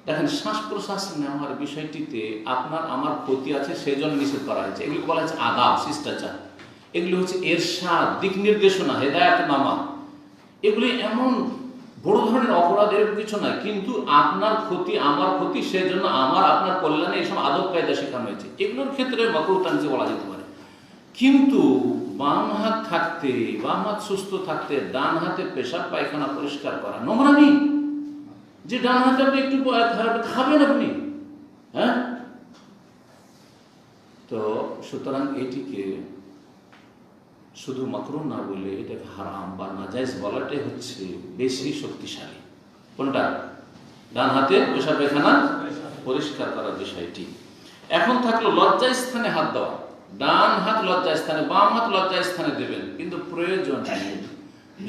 দেখেন শ্বাস প্রশ্বাস নেওয়ার বিষয়টিতে আপনার আমার ক্ষতি আছে, সেই জন্য নিষেধ করা হয়েছে। এগুলি বলা হচ্ছে আদাব, শিষ্টাচার, এগুলি হচ্ছে এরশাদ, দিক নির্দেশনা, হেদায়েতনামা। এগুলি এমন বড় ধরনের অপরাধ, এর কিছু নয়, কিন্তু আপনার ক্ষতি আমার ক্ষতি, সেই জন্য আমার আপনার কল্যাণে এইসব আদব কায়দা শেখানো হয়েছে। এগুলোর ক্ষেত্রে মাকরুহ তানজিহ বলা যেতে পারে। কিন্তু বাম হাত থাকতে, বাম হাত সুস্থ থাকতে ডান হাতে পেশাব পায়খানা পরিষ্কার করা নোংরামি, যে ডান হাতে আপনি একটু খাবেন আপনি, হ্যাঁ। তো সুতরাং এটিকে শুধু মাকরুহ না বলে এটাকে হারাম বা নাজায়েজ বলাটাই হচ্ছে বেশি শক্তিশালী। কোনটা? ডান হাতে পেশাব পায়খানা পরিষ্কার করার বিষয়টি। এখন থাকলো লজ্জা স্থানে হাত দেওয়া। ডান হাত লজ্জা স্থানে, বাম হাত লজ্জা স্থানে দেবেন, কিন্তু প্রয়োজন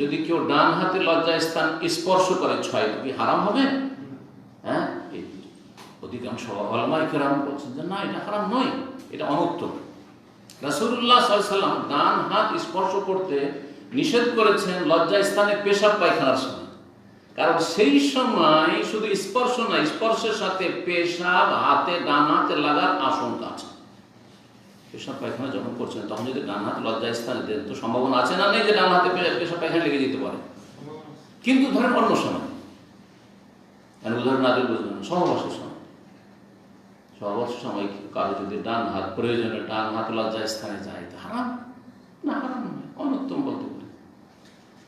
যদি কেউ ডান হাতে লজ্জা স্থান স্পর্শ করে, ছয়, কি হারাম হবে? হ্যাঁ, অধিকাংশ উলামায়ে কেরাম বলছেন যে না, এটা হারাম নয়, এটা অনুত্তম। রাসূলুল্লাহ সাল্লাল্লাহু আলাইহি ওয়াসাল্লাম ডান হাত স্পর্শ করতে নিষেধ করেছেন লজ্জা স্থানে পেশাব পায়খানার সময়, কারণ সেই সময় শুধু স্পর্শ না, স্পর্শের সাথে পেশাব হাতে, ডান হাতে লাগার আশঙ্কা আছে। পেশাব পায়খানা যখন করছেন তখন যদি ডান হাত লজ্জা স্থানে দেন তো সম্ভাবনা আছে না নেই যে ডান হাতে পেশাব পায়খানা লেগে যেতে পারে। কিন্তু ধরেন অন্য সময়, উদাহরণ না দিলে বুঝবেন, সহবাসের সময়, সহবাসের সময় কারো যদি ডান হাত প্রয়োজনে ডান হাত লজ্জা স্থানে যায়, তা হারাম না? হারাম নয়, অনুত্তম বলতে পারে,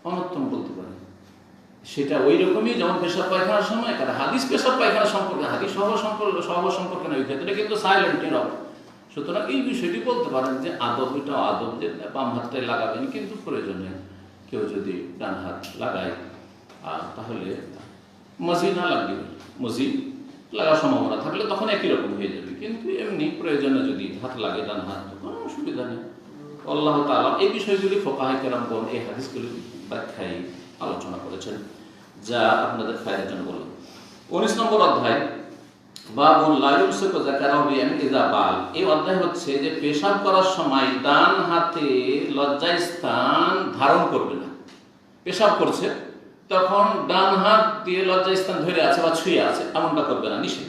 অনুত্তম বলতে পারে। সেটা ওই রকমই যেমন পেশাব পায়খানার সময়, কারণ হাদিস পেশাব পায়খানা সম্পর্কে, হাদিস সহবাস সম্পর্কে না, ওই ক্ষেত্রে কিন্তু সাইলেন্ট নীরব। সুতরাং এই বিষয়টি বলতে পারেন যে আদব, এটা আদব যে বাম হাতটাই লাগাবেন, কিন্তু প্রয়োজনে কেউ যদি ডান হাত লাগায় তাহলে মজি না লাগবে, মজি লাগার সম্ভাবনা থাকলে তখন একই রকম হয়ে যাবে। কিন্তু এমনি প্রয়োজনে যদি হাত লাগে ডান হাত, কোনো অসুবিধা নেই। আল্লাহ তাআলা এই বিষয়গুলি ফুকাহায়ে কেরামগণ এই হাদিসগুলি ব্যাখ্যায় আলোচনা করেছেন, যা আপনাদের ফায়দার জন্য বললাম। 19 নম্বর অধ্যায় বাবুন লা ইউমসিকু যাকারাহু বিয়ামিন ইযা বাল। এই অধ্যায় হচ্ছে যে পেশাব করার সময় ডান হাতে লজ্জাস্থান ধারণ করবে না। পেশাব করছে তখন ডান হাত দিয়ে লজ্জাস্থান ধরে আছে বা ছুঁয়ে আছে, এমনটা করবে না, নিষেধ।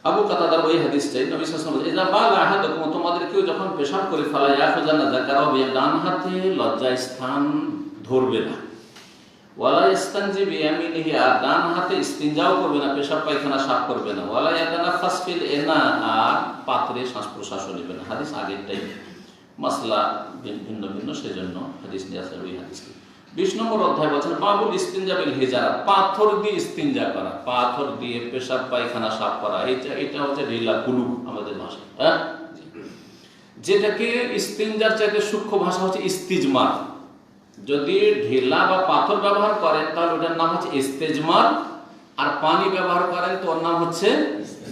আবু কাতাদার ওই হাদিসটাই নবী সাল্লাল্লাহু আলাইহি ওয়াসাল্লাম বলেছেন, ইযা বাল আহাদুকুম, তোমাদের কেউ যখন পেশাব করে ফালা ইয়াখুযান্না যাকারাহু ডান হাতে লজ্জাস্থান ধরবে না, ওয়ালা ইস্তানজি বিয়ামিনিহি, আর ডান হাতে ইস্তিনজাও করবে না, পেশাব পায়খানা সাফ করবে না, ওয়ালা ইয়াতানাফাস ফিল ইনা, আর পাত্রে শ্বাস প্রশ্বাসও নেবে না। হাদিস আগেরটাই, মাসলা ভিন্ন ভিন্ন, সেজন্য হাদিস নিয়ে আসে ওই হাদিসটি। 20 নম্বর অধ্যায় বলছেন বাবুল ইস্তিনজা বিল হিজারা, পাথর দিয়ে ইস্তিনজা করা, পাথর দিয়ে পেশাব পায়খানা সাফ করা। এটা হচ্ছে ঢিলা কুলুক আমাদের ভাষা, হ্যাঁ, যেটাকে ইস্তিনজার চাইতে সূক্ষ্ম ভাষা হচ্ছে ইস্তিজমার। যদি ঢিলা বা পাথর ব্যবহার করেন তাহলে ওটার নাম হচ্ছে ইস্তেজমার, আর পানি ব্যবহার করেন তো ওর নাম হচ্ছে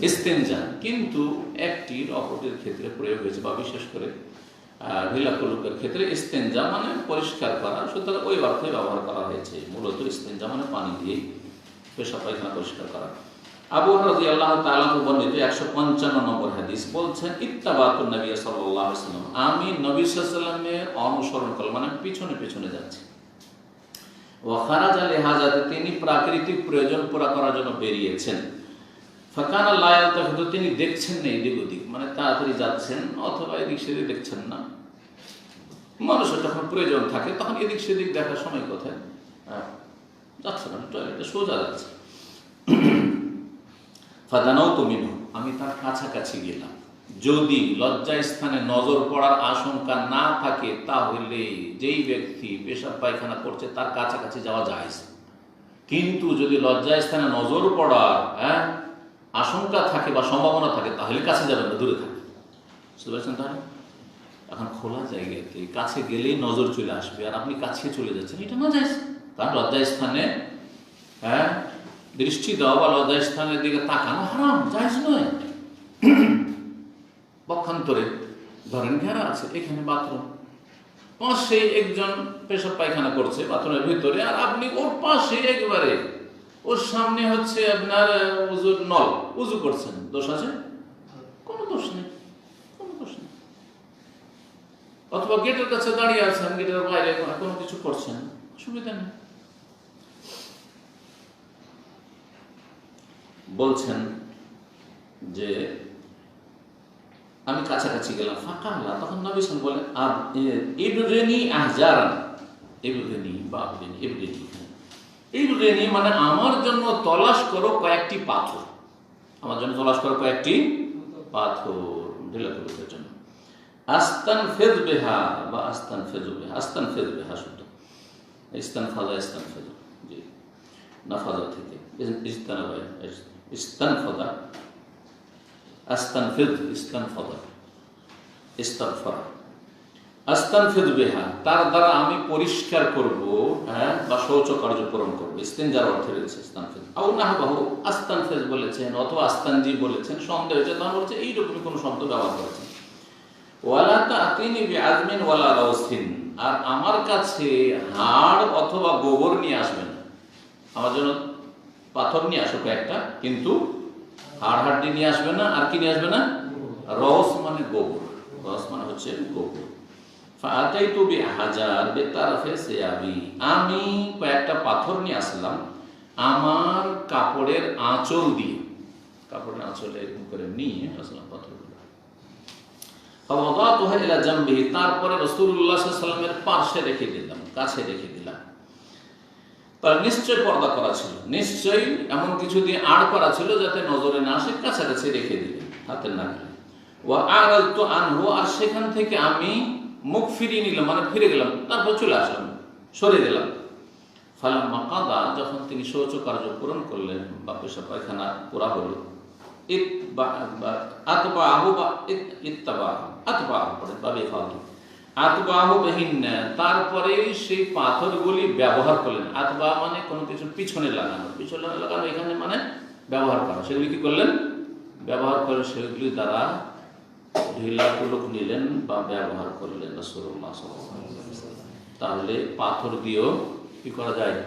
ইস্তেনজা। কিন্তু একটির অপরটির ক্ষেত্রে প্রয়োগ হয়েছে, বা বিশেষ করে ঢিলা কুলুকের ক্ষেত্রে ইস্তেনজা মানে পরিষ্কার করা, সুতরাং ওই অর্থে ব্যবহার করা হয়েছে। মূলত ইস্তেনজা মানে পানি দিয়ে পেশাব পায়খানা পরিষ্কার করা। আবু হুরায়রা রাদিয়াল্লাহু তাআলা আনহু বর্ণিত 155 নম্বর হাদিস বলছেন, ইত্তাবাতুন নবী সাল্লাল্লাহু আলাইহি ওয়াসাল্লাম, আমি নবী সাল্লাল্লাহু আলাইহি ওয়াসাল্লামের অনুসরণ করলাম, মানে পিছনে পিছনে যাচ্ছি। ওয়া খারাজা লিহাজাতে, তিনি প্রাকৃতিক প্রয়োজন পুরা করার জন্য বেরিয়েছেন। ফাকানা লা ইয়ালতাফিতু, তিনি দেখছেন না এদিক ওদিক, মানে তাড়াতাড়ি যাচ্ছেন অথবা এদিক সেদিক দেখছেন না। মানুষের যখন প্রয়োজন থাকে তখন এদিক সেদিক দেখার সময় কোথায়, যাচ্ছে না, টয়লেটে সোজা যাচ্ছে। ফাদানাউতু মিনহু, আমি তার কাছাকাছি গেলাম। যদি লজ্জাস্থানে নজর পড়ার আশঙ্কা না থাকে তাহলে যেই ব্যক্তি পেশাব পায়খানা করছে তার কাছাকাছি যাওয়া যায়। কিন্তু যদি লজ্জাস্থানে নজর পড়ার আশঙ্কা থাকে বা সম্ভাবনা থাকে তাহলে কাছে যাবেন না, দূরে থাকবে। বুঝতে পারছেন? তাহলে এখন খোলা জায়গাতে কাছে গেলেই নজর চলে আসবে, আর আপনি কাছে চলে যাচ্ছেন, এটা না যায়। কারণ লজ্জাস্থানে দৃষ্টি দেওয়া বা লজ্জাস্থানের দিকে তাকানো হারাম, জায়েজ নয়। পক্ষান্তরে ধরেন ঘেরা আছে, এখানে বাথরুম, পাশে একজন পেশাব পায়খানা করছে বাথরুমের ভিতরে, আর আপনি ওর পাশে একবারে ওর সামনে হচ্ছে আপনার উজুর নল, উজু করছেন, দোষ আছে? কোনো দোষ নেই, কোনো দোষ নেই। অথবা গেটের কাছে দাঁড়িয়ে আছেন, গেটের বাইরে কোনো কিছু করছেন, অসুবিধা নেই। বলছেন যে আমি কাছাকাছি গেলাম, ফাঁকা হলাম, তখন নবী সাল্লাল্লাহু আলাইহি ওয়াসাল্লাম বলেন ইবরিনি আহজারান, ইবরিনি বা ইবরিনি মানে আমার জন্য তলাশ করো কয়েকটি পাথর, আমার জন্য তলাশ করো কয়েকটি পাথর ঢিলা কুলুকের জন্য। আস্তানফিজ বিহা বা আস্তানফিজু বিহা, আস্তানফিজ বিহা শব্দ ইস্তানফাজা, ইস্তানফিজু, জি, নাফাজা থেকে ইস্তানফাজা, আস্তানফিজ, ইস্তানফাজা, ইস্তাগফার, আস্তানফিজ বিহা, তার দ্বারা আমি পরিষ্কার করব, বা শৌচ কার্য পূরণ করবো। ইস্তিনজার অর্থে রয়েছে ইস্তানফিজ, আও নাহবাহু, আস্তানফিজ বলেছেন অথবা আস্তানজি বলেছেন, সন্দেহ হয়েছে, তখন বলছে এইরকমই কোনো শব্দ ব্যবহার করেছেন। ওয়ালা তা'তিনি বিআযমিন ওয়ালা রাওসিন, আর আমার কাছে হাড় অথবা গোবর নিয়ে আসবেন, আমার জন্য পাথর নিয়ে আসো কয়েকটা, কিন্তু হাড় হাড্ডি নিয়ে আসবে না। আর কি নিয়ে আসবে না? রস মানে গোবর, রস মানে হচ্ছে গোবর। ফাআতাইতু বিহাজার বিতারাফি সিয়াবি, আমি কয়েকটা পাথর নিয়ে আসলাম আমার কাপড়ের আঁচল দিয়ে, কাপড়ের আঁচলে এরকম করে নিয়ে আসলাম পাথরগুলো। ফাওয়াদাতুহা ইলা জামবিহি, তারপরে রাসূলুল্লাহ সাল্লাল্লাহু আলাইহি ওয়াসাল্লামের পাশে রেখে দিলাম, কাছে রেখে দিলাম। তার নিশ্চয় পর্দা করা ছিল, নিশ্চয়ই এমন কিছু দিয়ে আড় করা ছিল যাতে নজরে না আসে, কাছাকাছি রেখে দিলেন হাতের নাগালে। ওয়া আরালতু আনহু, আর সেখান থেকে আমি মুখ ফিরিয়ে নিলাম, মানে ফিরে গেলাম, তারপর চলে আসলাম, সরে গেলাম। ফালাম্মা কাদা, যখন তিনি শৌচ কার্য পূরণ করলেন বা পেশাব পায়খানা পুরা হলো, আতবাহু বা ইত্তাবাহু, আতবাহু পড়ে বা বেফালতু, আতবাহু বিহিন্না, তারপরে সেই পাথরগুলি ব্যবহার করলেন। আতবা মানে কোনো কিছু পিছনে লাগানো, পিছনে লাগানো এখানে মানে ব্যবহার করা, সেগুলি কি করলেন? ব্যবহার করে সেগুলি দ্বারা ঢিলা কুলুক নিলেন বা ব্যবহার করলেন রাসূলুল্লাহ সাল্লাল্লাহু আলাইহি ওয়াসাল্লাম, তাহলে পাথর দিয়েও কি করা যায়,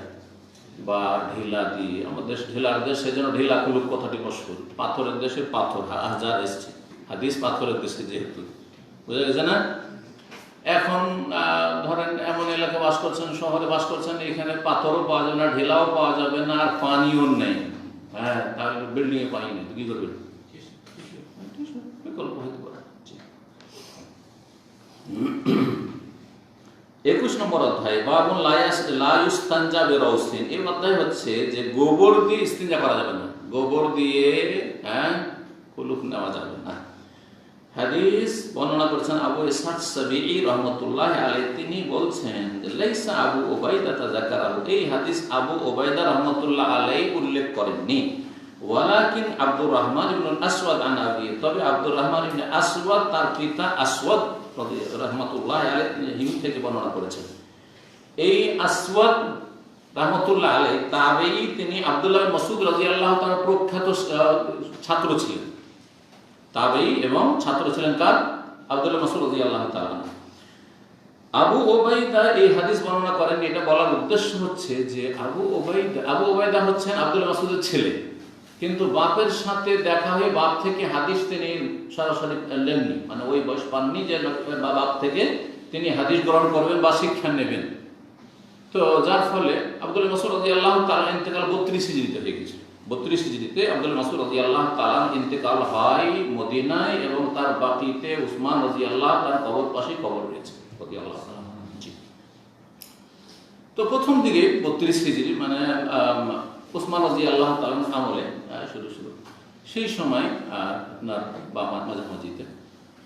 বা ঢিলা দিয়ে। আমাদের ঢিলার দেশ, সেজন্য ঢিলা কুলুক কথাটি মশহুর। পাথরের দেশে পাথর হাজার এসছে, হাদিস পাথরের দেশে যেহেতু, বোঝা গেছে না? এখন ধরেন এমন এলাকায় বাস করছেন, শহরে বাস করছেন, এখানে পাথরও পাওয়া যাবে না, ঢিলাও পাওয়া যাবে না, আর পানিও নেই। হ্যাঁ, তাহলে বিল্ডিং এ পানি নেই, কি করবেন? বিকল্প হতে পারে। 21 নম্বর অধ্যায়, বাবুন লা ইউস্তানজা বিরাউসিন। এই অধ্যায় হচ্ছে যে গোবর দিয়ে ইস্তিনজা করা যাবে না, গোবর দিয়ে কুলুক নেওয়া যাবে না। হাদিস বর্ণনা করেছেন আবু ইসহাক সাবিঈ রাহমাতুল্লাহি আলাইহি। তিনি বলছেন যে লাইসা আবু উবাইদা তাযাক্কারাহু, এই হাদিস আবু উবাইদা রাহমাতুল্লাহ আলাইহি উল্লেখ করেননি। ওয়ালাকিন আব্দুর রহমান ইবনে আসওয়াদ আন আবি, তবে আব্দুর রহমান ইবনে আসওয়াদ তার পিতা আসওয়াদ রাহমাতুল্লাহি আলাইহি থেকে বর্ণনা করেছেন। এই আসওয়াদ রাহমাতুল্লাহ আলাইহি তাবেঈ, তিনি আব্দুল্লাহ ইবনে মাসউদ রাদিয়াল্লাহু তাআলার প্রখ্যাত ছাত্র ছিলেন। তাবেঈ এবং ছাত্র ছিলেন কার? আব্দুল্লাহ মাসউদ রাদিয়াল্লাহু তাআলা। আবু ওবাইদা এই হাদিস বর্ণনা করেন। এটা বলার উদ্দেশ্য হচ্ছে যে আবু ওবাইদা হচ্ছেন আব্দুল্লাহ মাসউদের ছেলে, কিন্তু বাপের সাথে দেখা হয়ে বাপ থেকে হাদিস তিনি সরাসরি নেননি, মানে ওই বয়স পাননি যে বাপ থেকে তিনি হাদিস গ্রহণ করবেন বা শিক্ষা নেবেন। তো যার ফলে আব্দুল্লাহ মাসউদ রাদিয়াল্লাহু তাআলা ইন্তেকাল 32 হিজরিতে হয়ে গেছে। 32 হিজরিতে আব্দুল্লাহ মাসউদ রাদিয়াল্লাহু তাআলা ইন্তেকাল হয় মদিনায়, এবং তার বাকিতে উসমান রাদিয়াল্লাহু তাআলা কবর পাশে কবর রয়েছে রাদিয়াল্লাহু তাআলা। তো প্রথম দিকে 32 হিজরি, মানে উসমান রাদিয়াল্লাহু তাআলা আমলে শুরু সেই সময় আপনার বা মাঝামাঝিতে,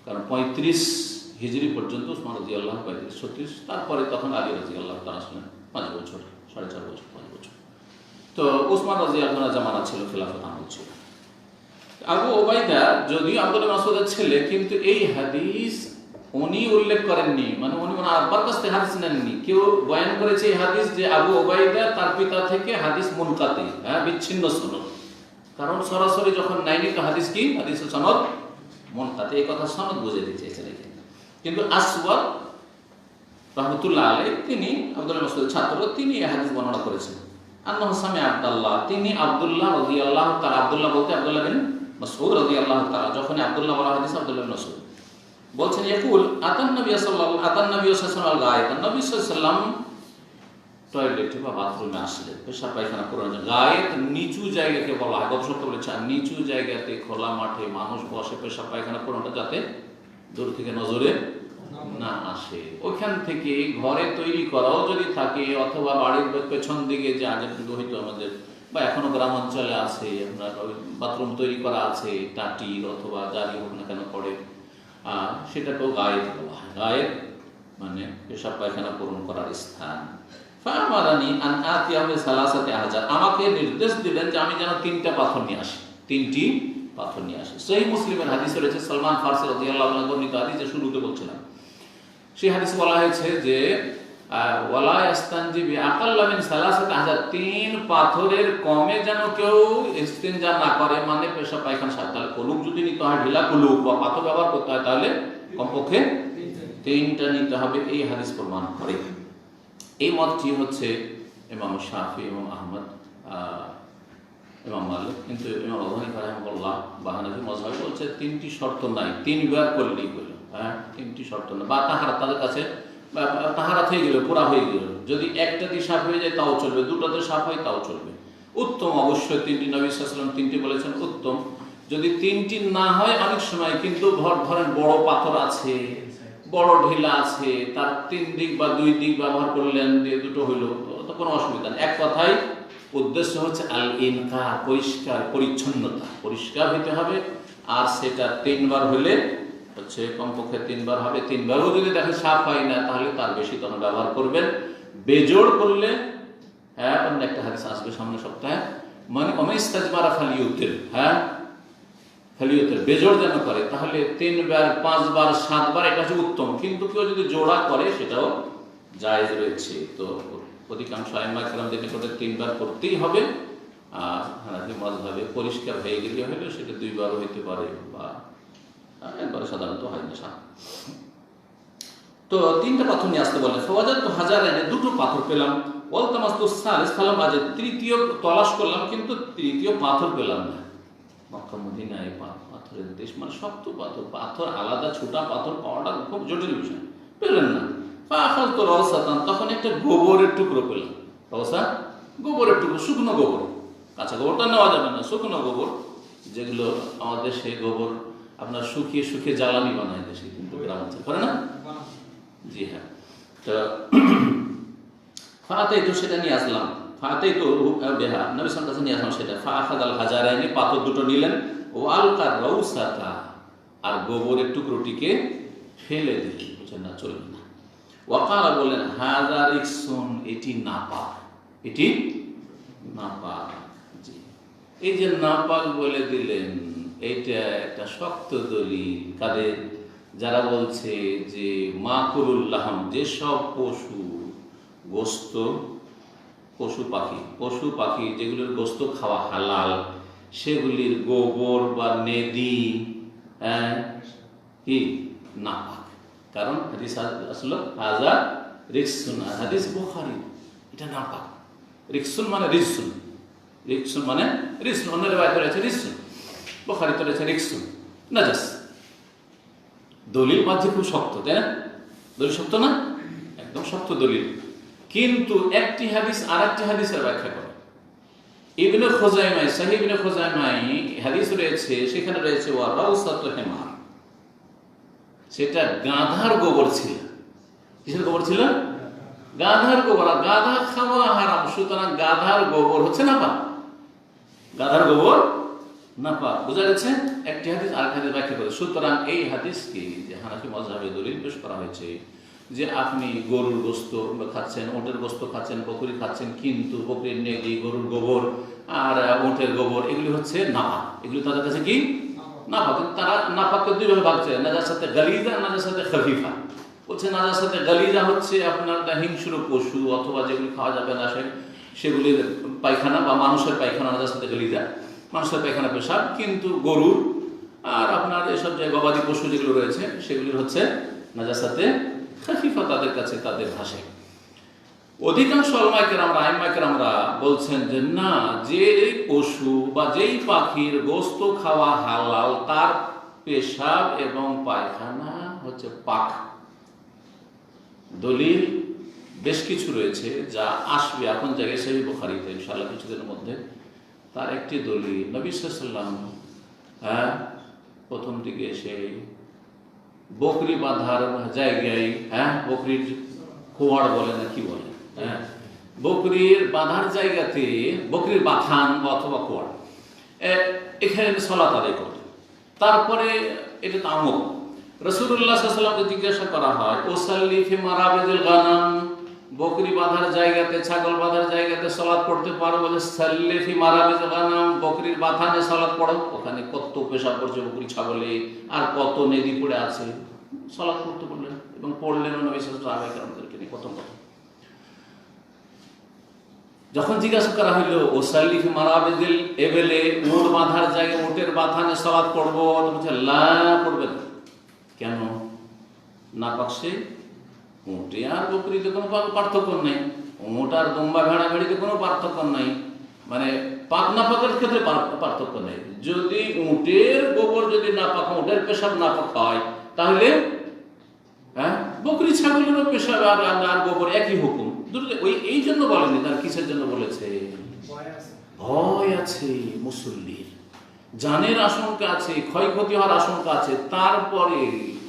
কারণ 35 হিজরি পর্যন্ত উসমান রাদিয়াল্লাহু 35-36, তারপরে তখন আলী রাদিয়াল্লাহু তাআলা আসলেন 5 বছর, 4.5 বছর, 5 বছর। তো উসমান রাদিয়াল্লাহু জামানা ছিল, খেলাফত আমল ছিল। আবু ওবাইদা যদিও আব্দুল্লাহ মাসউদের ছেলে, কিন্তু এই হাদিস উনি উল্লেখ করেননি, মানে উনি আব্বার কাছ থেকে হাদিস নেননি। কেউ বয়ান করেছে এই হাদিস যে আবু ওবাইদা তার পিতা থেকে হাদিস মুনকাতি, বিচ্ছিন্ন সনদ। কারণ সরাসরি যখন নাইনি তো হাদিস কি, হাদিসের সনদ মুনকাতি, এই কথা সনদ বুঝে দিতে চেয়েছেন। কিন্তু আসওয়াদ রাহমাতুল্লাহ আলাইহি, তিনি আব্দুল্লাহ মাসউদের ছাত্র, তিনি এই হাদিস বর্ণনা করেছেন। আন্নাহু সামিআ আব্দুল্লাহ, তিনি আব্দুল্লাহ রাদিয়াল্লাহু তাআলা, আব্দুল্লাহ বলতে আব্দুল্লাহ বিন মাসউদ রাদিয়াল্লাহু তাআলা, যখন আব্দুল্লাহ বলা হাদিস আব্দুল্লাহ বিন মাসউদ বলছেন, ইয়াকুল আতান নবী সাল্লাল্লাহু আলাইহি ওয়াসাল্লাম গায়েত, নবী সাল্লাল্লাহু আলাইহি ওয়াসাল্লাম টয়লেটে বা বাথরুমে আসলেন, পেশাব পায়খানা করার জন্য। গায়েত নিচু জায়গাকে বলা হয়, গত সপ্তাহে বলেছি, নিচু জায়গাতে খোলা মাঠে মানুষ বসে পেশাব পায়খানা করাটা যাতে দূর থেকে নজরে না আসে। ওইখান থেকে ঘরে তৈরি করাও যদি থাকে, অথবা বাড়ির পেছন দিকে যে আগের যুগে হয়তো আমাদের, বা এখনো গ্রাম অঞ্চলে আছে, আপনার বাথরুম তৈরি করা আছে টাটির অথবা যারই হোক না কেন পড়ে, সেটাকেও গায়েত বলা হয়। গায়েত মানে পেশাব পায়খানা পূরণ করার স্থান। ফামারানি আন আতিয়া বিসালাসাতি আহজার, আমাকে নির্দেশ দিলেন যে আমি যেন 3টা পাথর নিয়ে আসি, 3টি পাথর নিয়ে আসি। সহিহ মুসলিমের হাদিস রয়েছে, সালমান ফারসি রাদিয়াল্লাহু আনহু বর্ণিত হাদিস, যে শুরুতে বলছিলাম, সেই হাদিসে বলা হয়েছে যে ওয়ালা ইস্তানজি বিআকাল্লা মিন সালাসাতি আহজার, 3 পাথরের কমে যেন কেউ ইস্তিনজা না করে, মানে পেশাব পায়খানা সাথে। তাহলে কুলুক যদি নিতে হয়, ঢিলা কুলুক বা পাথর ব্যবহার করতে হয়, তাহলে কমপক্ষে 3টা নিতে হবে। এই হাদিস প্রমাণ করে। এই মতটি হচ্ছে ইমাম শাফি, ইমাম আহমদ, ইমাম মালিক, কিন্তু ইমাম আবু হানিফা রাহিমাহুল্লাহ বা হানাফি মাযহাব বলছে 3টি শর্ত নাই, 3 বার করলেই হলো। 3টি শর্ত না, বা তাহারা তাদের কাছে তাহারাত হয়ে গেল, পুরা হয়ে গেল। যদি একটা দিয়ে সাফ হয়ে যায় তাও চলবে, 2টাতে সাফ হয় তাও চলবে। উত্তম অবশ্যই 3টি, নবী সাল্লাল্লাহু আলাইহি ওয়াসাল্লাম 3টি বলেছেন, উত্তম। যদি 3টি না হয়, অনেক সময় কিন্তু ধরেন বড় পাথর আছে, বড় ঢিলা আছে, তার 3 দিক বা 2 দিক ব্যবহার করলেন, দিয়ে 2টো হইল, তো কোনো অসুবিধা নেই। এক কথায় উদ্দেশ্য হচ্ছে আল ইনকা, পরিষ্কার পরিচ্ছন্নতা, পরিষ্কার হইতে হবে। আর সেটা 3 বার হলে হচ্ছে কমপক্ষে 3 বার হবে। 3 বারও যদি দেখে সাফ হয় না, তাহলে তার বেশি তখন ব্যবহার করবেন। বেজোড় করলে, অন্য একটা হাদিস আসবে সামনের সপ্তাহে, মানে ওমাইস্তাজমারা ফালিউতির, ফালিউতির, বেজোড় যেন করে, তাহলে 3 বার, 5 বার, 7 বার, এটা হচ্ছে উত্তম। কিন্তু কেউ যদি জোড়া করে, সেটাও জায়েজ রয়েছে। তো অধিকাংশ আইম্মা কেরাম যেটা করে 3 বার করতেই হবে। আর হানাফি মাযহাবে পরিষ্কার হয়ে গেলে হলে সেটা 2 বারও হইতে পারে, বা একবারে সাধারণত হয় না। তো 3টা পাথর নিয়ে আসতে বললেন। ফাওয়াজাদ তো হাজার এনে 2টো পাথর পেলাম। ওয়ালতামাস্তু সালিস ফালাম আজিদ, তৃতীয় তলাশ করলাম কিন্তু তৃতীয় পাথর পেলাম না। মক্কা মদিনায় পাথরের দেশ, মানে শক্ত পাথর, পাথর আলাদা ছোটা পাথর পাওয়াটা খুব জটিল বিষয়, পেলেন না। ফাআখাযতু রাওসাতান, তখন একটা গোবরের টুকরো পেলাম। রাওসা গোবরের টুকরো, শুকনো গোবর, কাঁচা গোবরটা নেওয়া যাবে না, শুকনো গোবর, যেগুলো আমাদের দেশে গোবর আপনার শুকিয়ে শুকিয়ে জ্বালানি বানায় দেশে, কিন্তু গ্রামাঞ্চল করে না। জি হ্যাঁ। তো ফাতেই তো সেটা নিয়ে আসলাম, ফাতেই তো বেহা নবী সাল্লাল্লাহু আলাইহি ওয়াসাল্লাম নিয়ে আসলাম সেটা। ফাআখাযাল হাজারাইনি, পাথর 2টো নিলেন। ও আলকা রাউসাতা, আর গোবরের টুকরোটিকে ফেলে দিলেন, বুঝলেন না, চলবে না। ওয়াকালা, বললেন হাযা রিকসুন, এটি নাপাক, এটি নাপাক। জি, এই যে নাপাক বলে দিলেন, এইটা একটা শক্ত দলিল কাদের? যারা বলছে যে মাকুরুল্লাহম, যেসব পশু গোস্ত, পশু পাখি যেগুলোর গোস্ত খাওয়া হালাল, সেগুলির গোবর বা নেদি কি নাপাক। কারণ হাদিস আসলো হাযা রিকসুন, হাদিস বুখারী, এটা নাপাক। রিকসুন মানে রিকসুন, রিকসুন মানে রিকসুন, অন্য রিওয়ায়াতে রয়েছে রিকসুন, বুখারীতে রয়েছে রিকসুন, নাজাস। দলিল মাঝে খুব শক্ত, তাই না? দলিল শক্ত না, একদম শক্ত দলিল। কিন্তু একটি হাদিস আর একটি হাদিসের ব্যাখ্যা করে। ইবনে খুজাইমায়, সহিহ ইবনে খুজাইমায় হাদিস রয়েছে, সেখানে রয়েছে ওয়া রাউসাতু হিমার, সেটা গাধার গোবর ছিল। কিসের গোবর ছিল? গাধার গোবর। আর গাধা খাওয়া হারাম, সুতরাং গাধার গোবর হচ্ছে নাপাক, গাধার গোবর নাপাক। বোঝা গেছে? একটি হাদিস আর হাদিস ব্যাখ্যা করে। সুতরাং এই হাদিসকে যে হানাফি মাযহাবে দলিল পেশ করা হয়েছে যে আপনি গরুর গোস্ত খাচ্ছেন, ওটের গোস্ত খাচ্ছেন, বকরি খাচ্ছেন, কিন্তু বকরির নেগি, গরুর গোবর আর ওটের গোবর এগুলি হচ্ছে নাপাক, এগুলি তাদের কাছে কি নাপাক। তারা নাপাককে 2 ভাগে ভাগ করে, নাজাসাতে গালিজা, নাজাসাতে খফিফা। বলছে নাজাসাতে গালিজা হচ্ছে আপনার হিংস্র পশু অথবা যেগুলি খাওয়া যাবে না সেগুলির পায়খানা বা মানুষের পায়খানা, নাজাসাতে গালিজা, মানুষের পায়খানা পেশাব। কিন্তু গরুর আর আপনার এসব যে গবাদি পশু যেগুলো রয়েছে সেগুলির হচ্ছে নাজাসাতে খাফিফা, তাদের কাছে, তাদের ভাষায়। অধিকাংশ আইম্মায়ে-কেরামরা বলছেন যে না, যে পশু বা যেই পাখির গোস্ত খাওয়া হালাল, তার পেশাব এবং পায়খানা হচ্ছে পাক। দলিল বেশ কিছু রয়েছে যা আসবে এখন জায়গায়, সহিহ বুখারীতে ইনশাআল্লাহ কিছুদিনের মধ্যে। তার একটি দলিল, নবী সাল্লাল্লাহু আলাইহি ওয়াসাল্লাম প্রথম দিকে সেই বকরি বাঁধার জায়গায়, বকরির খোয়াড় বলে না কি বলে, বকরির বাঁধার জায়গাতে, বকরির বাথান অথবা খোয়াড়, এখানে সালাত আদায় করত। তারপরে এটা তামুক। রাসূলুল্লাহ সাল্লাল্লাহু আলাইহি ওয়াসাল্লামকে জিজ্ঞাসা করা হয়, ওসাল্লি ফি মারাবিদিল গানাম, বকরি বাঁধার জায়গাতে, ছাগল বাঁধার জায়গাতে সালাত পড়তে পারো? বলে সাল্লি ফি মারাবিদিল গানাম, বকরির বাথানে সালাত পড়ো। ওখানে কত পেশাব করছে বকরি ছাগলে, আর কত নেদি পড়ে আছে, সালাত পড়তে বললেন এবং পড়লেন নবী সাল্লাল্লাহু আলাইহি ওয়াসাল্লামকে নিয়ে প্রথম কথা। যখন জিজ্ঞাসা করা হইল ওসাল্লি ফি মারাবিদিল এবেলে, উট বাঁধার জায়গায়, উটের বাথানে সালাত পড়বো, বলছে লা, পড়বে না। কেন? নাপাক সে। উটে আর বকরিতে কোনো পার্থক্য নেই, উট আর দুম্বা ভেড়া ভেড়িতে কোনো পার্থক্য নাই, মানে পাক নাপাকের ক্ষেত্রে পার্থক্য নেই। যদি উটের গোবর যদি নাপাক, উটের পেশাব নাপাক হয়, তাহলে বকরি ছাগলেরও পেশাব আর গোবর একই হুকুম। ওই এই জন্য বলেনি, তার কিসের জন্য বলেছে? ভয় আছে মুসল্লির, জানের আশঙ্কা আছে, ক্ষয়ক্ষতি হওয়ার আশঙ্কা আছে, তারপরে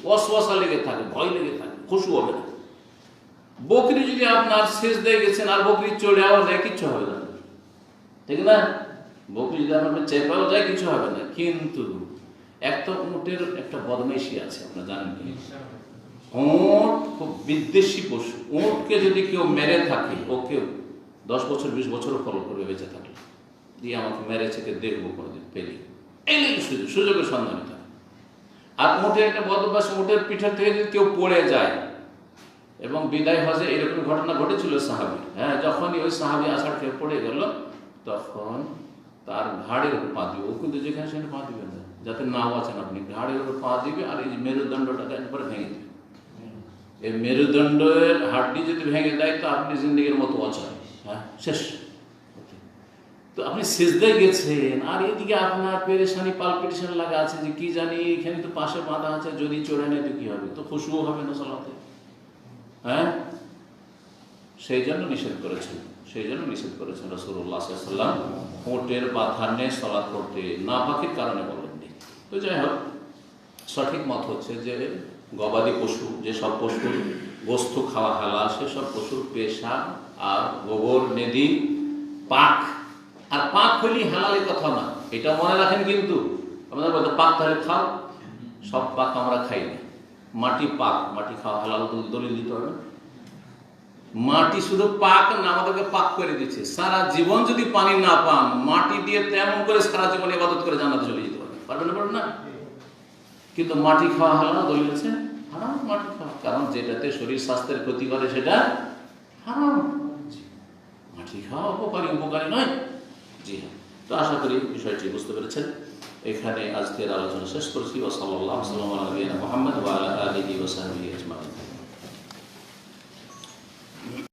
ওয়াসওয়াসা লেগে থাকে, ভয় লেগে থাকে, খুশু হবে না। বকরি যদি আপনার সেজদায় গেছেন আর বকরি চড়েও যায়, কিচ্ছু হবে না, ঠিক না? বকরি যদি আপনার চেপেও যায়, কিছু হবে না। কিন্তু একটা উটের একটা বদমাইশি আছে, আপনারা জানেন কি? উট খুব বিদ্বেষী পশু। উটকে যদি কেউ মেরে থাকে, ওকে 10 বছর 20 বছরও ফলো করবে বেঁচে থাকলে, দিয়ে আমাকে মেরেছে, কে দেখবো কোনোদিন পেলি, এই সুযোগের সন্ধান থাকে। আর উটের একটা বদভ্যাস, উটের পিঠের থেকে যদি কেউ পড়ে যায়, এবং বিদায় হজে এরকম ঘটনা ঘটেছিল সাহাবী, যখনই ওই সাহাবী আছাড় খেয়ে পড়ে গেল, তখন তার ঘাড়ের উপর পা দিবে। ও কিন্তু যেখানে সেখানে পা দিবে না, যাতে না বাঁচেন আপনি, ঘাড়ের উপর পা দিবে আর এই যে মেরুদণ্ডটাকে একবারে ভেঙে দেবে। এই মেরুদণ্ডের হাড্ডি যদি ভেঙে দেয় তো আপনি জিন্দিগির মতো অচল, হ্যাঁ শেষ। তো আপনি সিজদায় গেছেন আর এদিকে আপনার পেরেশানি পালপিটেশন লাগা আছে যে কি জানি এখানে তো পাশে বাঁধা আছে, যদি চড়ে নেয় তো কি হবে, তো খুশবু হবে না সালাতে, হ্যাঁ। সেই জন্য নিষেধ করেছেন, সেই জন্য নিষেধ করেছেন রাসূলুল্লাহ সাল্লাল্লাহু আলাইহি ওয়াসাল্লাম উটের বাথানে সালাত করতে, নাপাকের কারণে বলেননি। তো যাই হোক, সঠিক মত হচ্ছে যে গবাদি পশু, যেসব পশুর গোস্ত খাওয়া হালাল, সেসব পশুর পেশাব আর গোবর নেদি পাক, আর পাক হইলেই হালালের কথা না, এটা মনে রাখেন। কিন্তু আমাদের বলতে পাক তাহলে খাও, সব পাক আমরা খাই না। মাটি পাক, মাটি খাওয়া হালাল দলিল দিতে হবে। মাটি শুধু পাক না, আমাদেরকে পাক করে দিচ্ছে। সারা জীবন যদি পানি না পান, মাটি দিয়ে তেমন করে সারা জীবন ইবাদত করে জান্নাতে চলে যেতে পারবেন, পারবেন না? পারবেন না। কিন্তু মাটি খাওয়া হারাম দলিল আছে, হারাম মাটি খাওয়া, কারণ যেটাতে শরীর স্বাস্থ্যের ক্ষতি করে সেটা হারাম। মাটি খাওয়া উপকারী, উপকারী নয়। জি হ্যাঁ। তো আশা করি বিষয়টি বুঝতে পেরেছেন। এখানে আজকের আলোচনা শেষ করছি। ওয়া সাল্লাল্লাহু আলা নবিয়িনা মুহাম্মদ ওয়া আলা আলিহি ওয়া সাহবিহি আজমাইন।